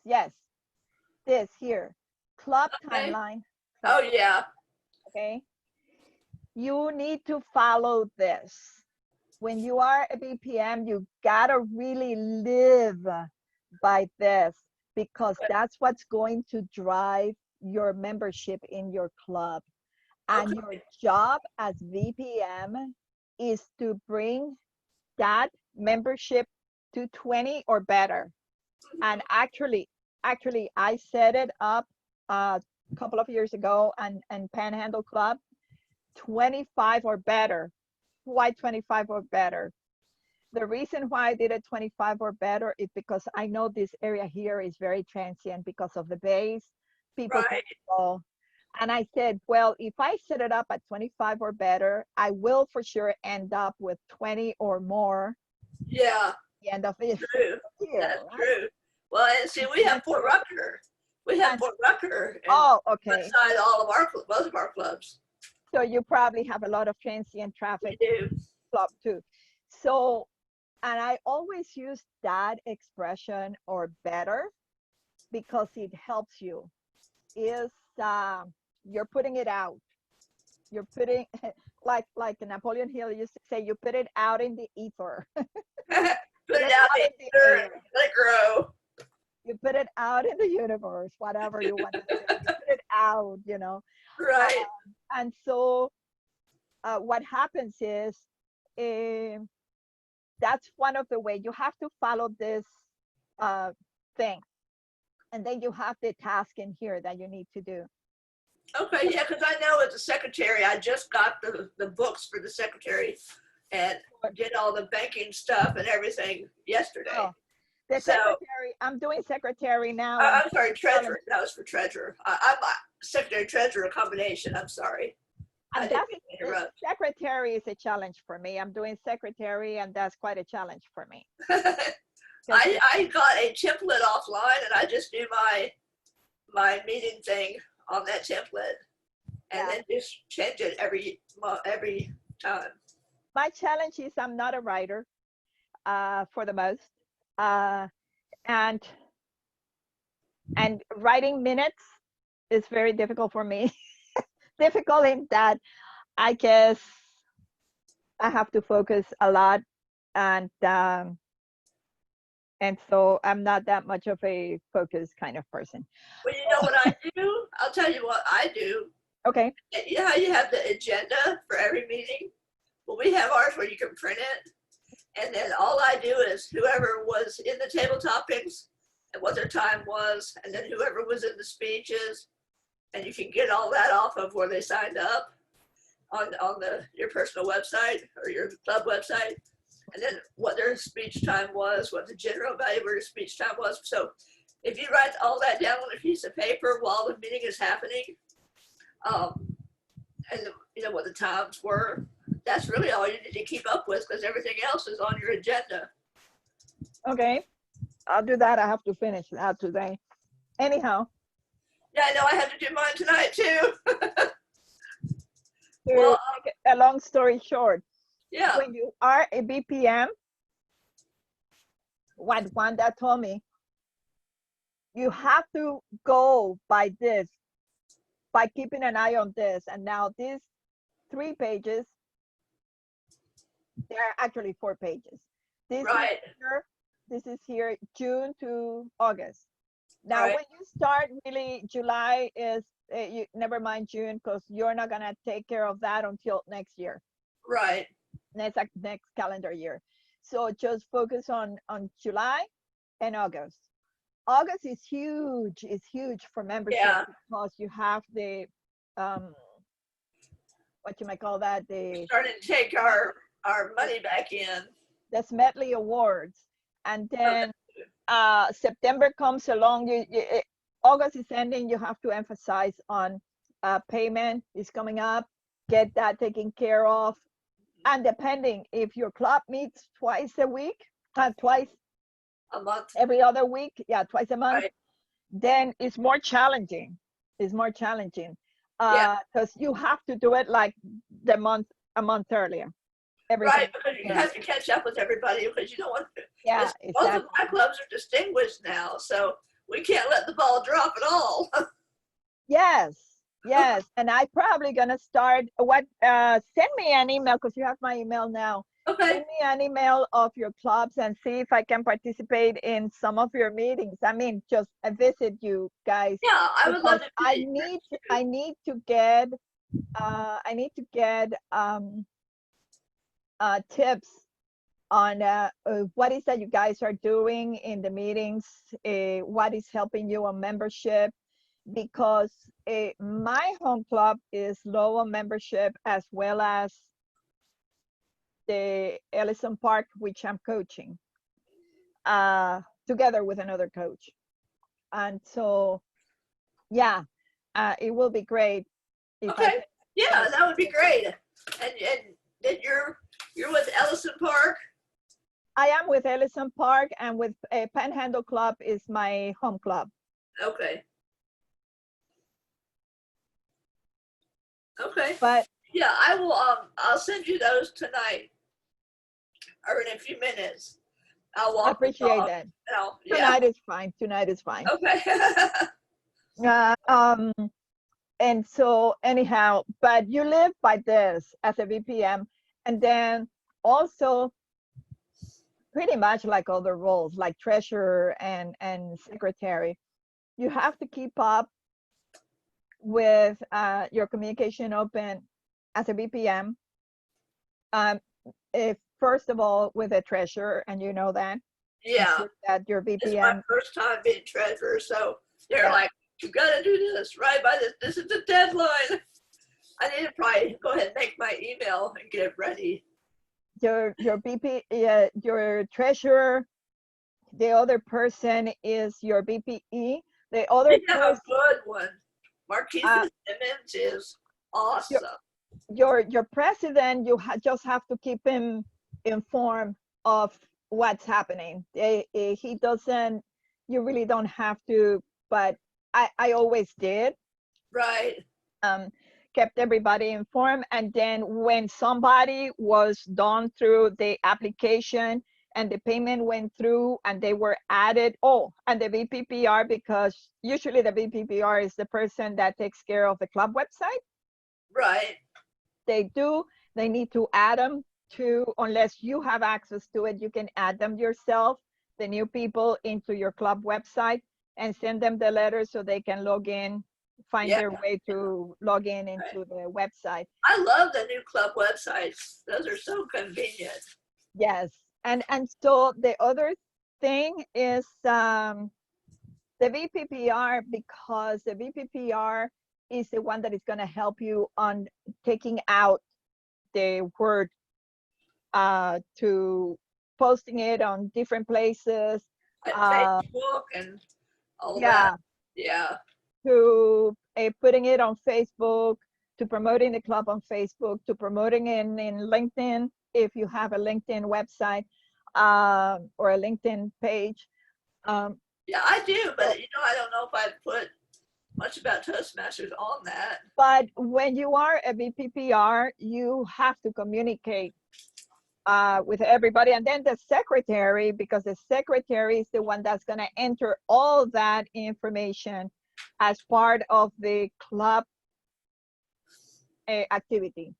Yes, this here, club timeline. Oh, yeah. Okay. You need to follow this. When you are a BPM, you gotta really live by this, because that's what's going to drive your membership in your club. And your job as VPM is to bring that membership to 20 or better. And actually, I set it up a couple of years ago and Panhandle Club, 25 or better. Why 25 or better? The reason why I did it 25 or better is because I know this area here is very transient because of the base. People can go. And I said, well, if I set it up at 25 or better, I will for sure end up with 20 or more. Yeah. The end of it. That's true. Well, and see, we have Fort Rucker. Oh, okay. Inside most of our clubs. So you probably have a lot of transient traffic. We do. Club too. So, and I always use that expression or better because it helps you. Is you're putting it out. You're putting, like Napoleon Hill used to say, you put it out in the ether. Put it out in the air. Let it grow. You put it out in the universe, whatever you want to say. You put it out, you know. Right. And so what happens is that's one of the ways. You have to follow this thing. And then you have the task in here that you need to do. Okay, yeah, because I know as a secretary, I just got the books for the secretary and did all the banking stuff and everything yesterday. Oh, the So- secretary, I'm doing secretary now. I'm sorry, treasurer. That was for treasurer. I'm a secretary treasurer combination. I'm sorry. I And didn't mean to interrupt. secretary is a challenge for me. I'm doing secretary, and that's quite a challenge for me. I got a template offline and I just do my meeting thing on that template and then just change it every time. My challenge is I'm not a writer for the most. And writing minutes is very difficult for me. Difficult in that I guess I have to focus a lot, and so I'm not that much of a focused kind of person. Well, you know what I do? I'll tell you what I do. Okay. You know how you have the agenda for every meeting? Well, we have ours where you can print it. And then all I do is whoever was in the table topics and what their time was, and then whoever was in the speeches, and you can get all that off of where they signed up on your personal website or your club website, and then what their speech time was, what the general value of their speech time was. So if you write all that down on a piece of paper while the meeting is happening, and you know what the times were, that's really all you need to keep up with, because everything else is on your agenda. Okay, I'll do that. I have to finish that today. Anyhow. Yeah, I know I have to do mine tonight too. To make a long story short, yeah. When you are a BPM, what Wanda told me, you have to go by this, by keeping an eye on this. And now these 3 pages, there are actually 4 pages. This right. This is here June to August. Now, when you start really, July is, never mind June, because you're not gonna take care of that until next year. Right. Next calendar year. So just focus on July and August. August is huge. It's huge for membership because you have the what you might call that, the starting to take our money back in. The Smedley Awards, and then September comes along. August is ending. You have to emphasize on payment is coming up. Get that taken care of. And depending if your club meets twice a week, twice a month, every other week, twice a month, right. Then it's more challenging. It's more challenging because you have to do it like a month earlier. Right, because you have to catch up with everybody, because you don't want to. Yeah, exactly. Both of my clubs are distinguished now, so we can't let the ball drop at all. Yes. And I probably gonna start send me an email, because you have my email now. Okay. Send me an email of your clubs and see if I can participate in some of your meetings. I mean, just visit you guys. Yeah, I would love to. I need to get tips on what is that you guys are doing in the meetings, what is helping you on membership, because my home club is low on membership, as well as the Ellison Park, which I'm coaching together with another coach. And so, it will be great. Okay, that would be great. And then you're with Ellison Park? I am with Ellison Park, and with Panhandle Club is my home club. Okay. Okay. But yeah, I will. I'll send you those tonight, or in a few minutes. I'll walk. I appreciate that. Tonight is fine. Tonight is fine. Okay. And so anyhow, but you live by this as a VPM, and then also pretty much like other roles, like treasurer and secretary, you have to keep up with your communication open as a VPM. If first of all, with a treasurer, and you know that. Yeah, Ensure that your it's my VPN, first time being treasurer, so they're Yeah. like, you gotta do this, right by this. This is the deadline. I need to probably go ahead and make my email and get it ready. your your treasurer, the other person is your BPE. The other We have a person, good one. Marquisa Simmons is awesome. your president, you just have to keep him informed of what's happening. He doesn't, you really don't have to, but I always did. Right. Kept everybody informed, and then when somebody was done through the application and the payment went through and they were added, and the VPPR, because usually the VPPR is the person that takes care of the club website. Right. They need to add them to, unless you have access to it, you can add them yourself, the new people, into your club website and send them the letter so they can log in, find their way to log in into the website. I love the new club websites. Those are so convenient. Yes. And so the other thing is the VPPR, because the VPPR is the one that is going to help you on taking out the word to posting it on different places. Facebook and all that. Yeah. To putting it on Facebook, to promoting the club on Facebook, to promoting in LinkedIn, if you have a LinkedIn website or a LinkedIn page. Yeah, I do, but I don't know if I put much about Toastmasters on that. But when you are a VPPR, you have to communicate with everybody, and then the secretary, because the secretary is the one that's going to enter all that information as part of the club activity.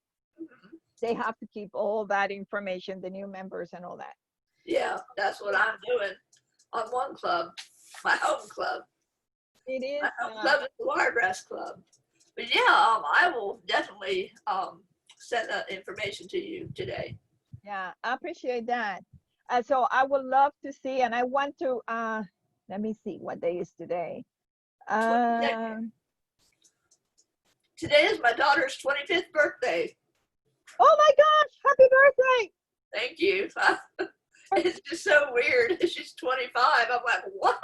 They have to keep all that information, the new members and all that. Yeah, that's what I'm doing on one club, my home club. It is. My home club is the Wiregrass Club. But yeah, I will definitely send that information to you today. Yeah, I appreciate that. So I would love to see, and I want to, let me see what day is today. Today is my daughter's 25th birthday. Oh my gosh, happy birthday. Thank you. It's just so weird. She's 25. I'm like, what?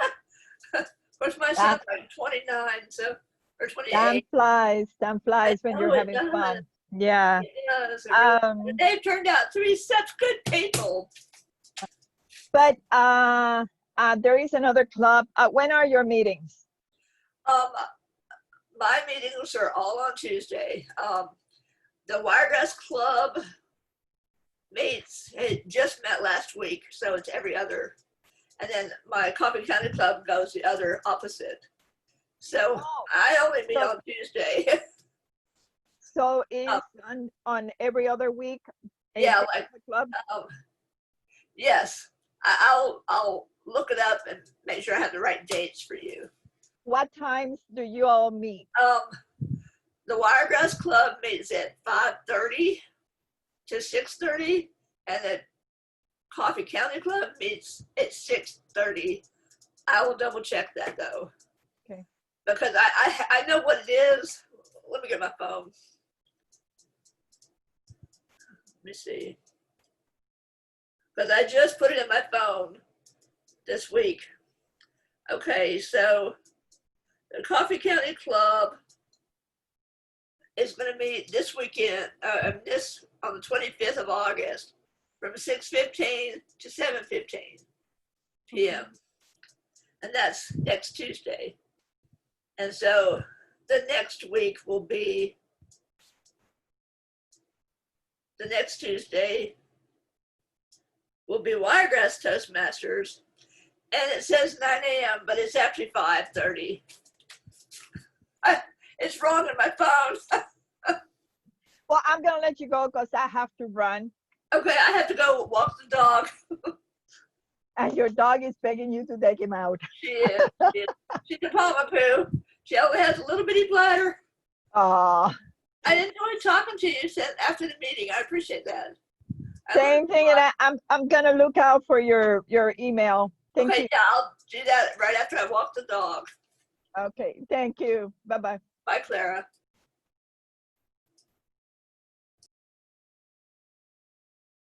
Of course, my son's like 29, so, or 28. Time flies when you're having fun. Yeah. They've turned out to be such good people. But there is another club. When are your meetings? My meetings are all on Tuesday. The Wiregrass Club it just met last week, so it's every other. And then my Coffee County Club goes the other opposite. So I only meet on Tuesday. So it's on every other week? Yeah, like club. Yes, I'll look it up and make sure I have the right dates for you. What times do you all meet? The Wiregrass Club meets at 5:30 to 6:30, and the Coffee County Club meets at 6:30. I will double check that though. Okay. Because I know what it is. Let me get my phone. Let me see. Because I just put it in my phone this week. Okay, so the Coffee County Club is going to meet this weekend, on the 25th of August, from 6:15 to 7:15 p.m. And that's next Tuesday. And so the next week will be the next Tuesday will be Wiregrass Toastmasters, and it says 9 a.m., but it's actually 5:30. It's wrong in my phone. Well, I'm going to let you go because I have to run. Okay, I have to go walk the dog. And your dog is begging you to take him out. She is. She's a mama poo. She only has a little bitty bladder. Oh. I enjoyed talking to you after the meeting. I appreciate that. Same thing, and I'm gonna look out for your email. Thank Okay, you. yeah, I'll do that right after I walk the dog. Okay, thank you. Bye-bye. Bye, Clara.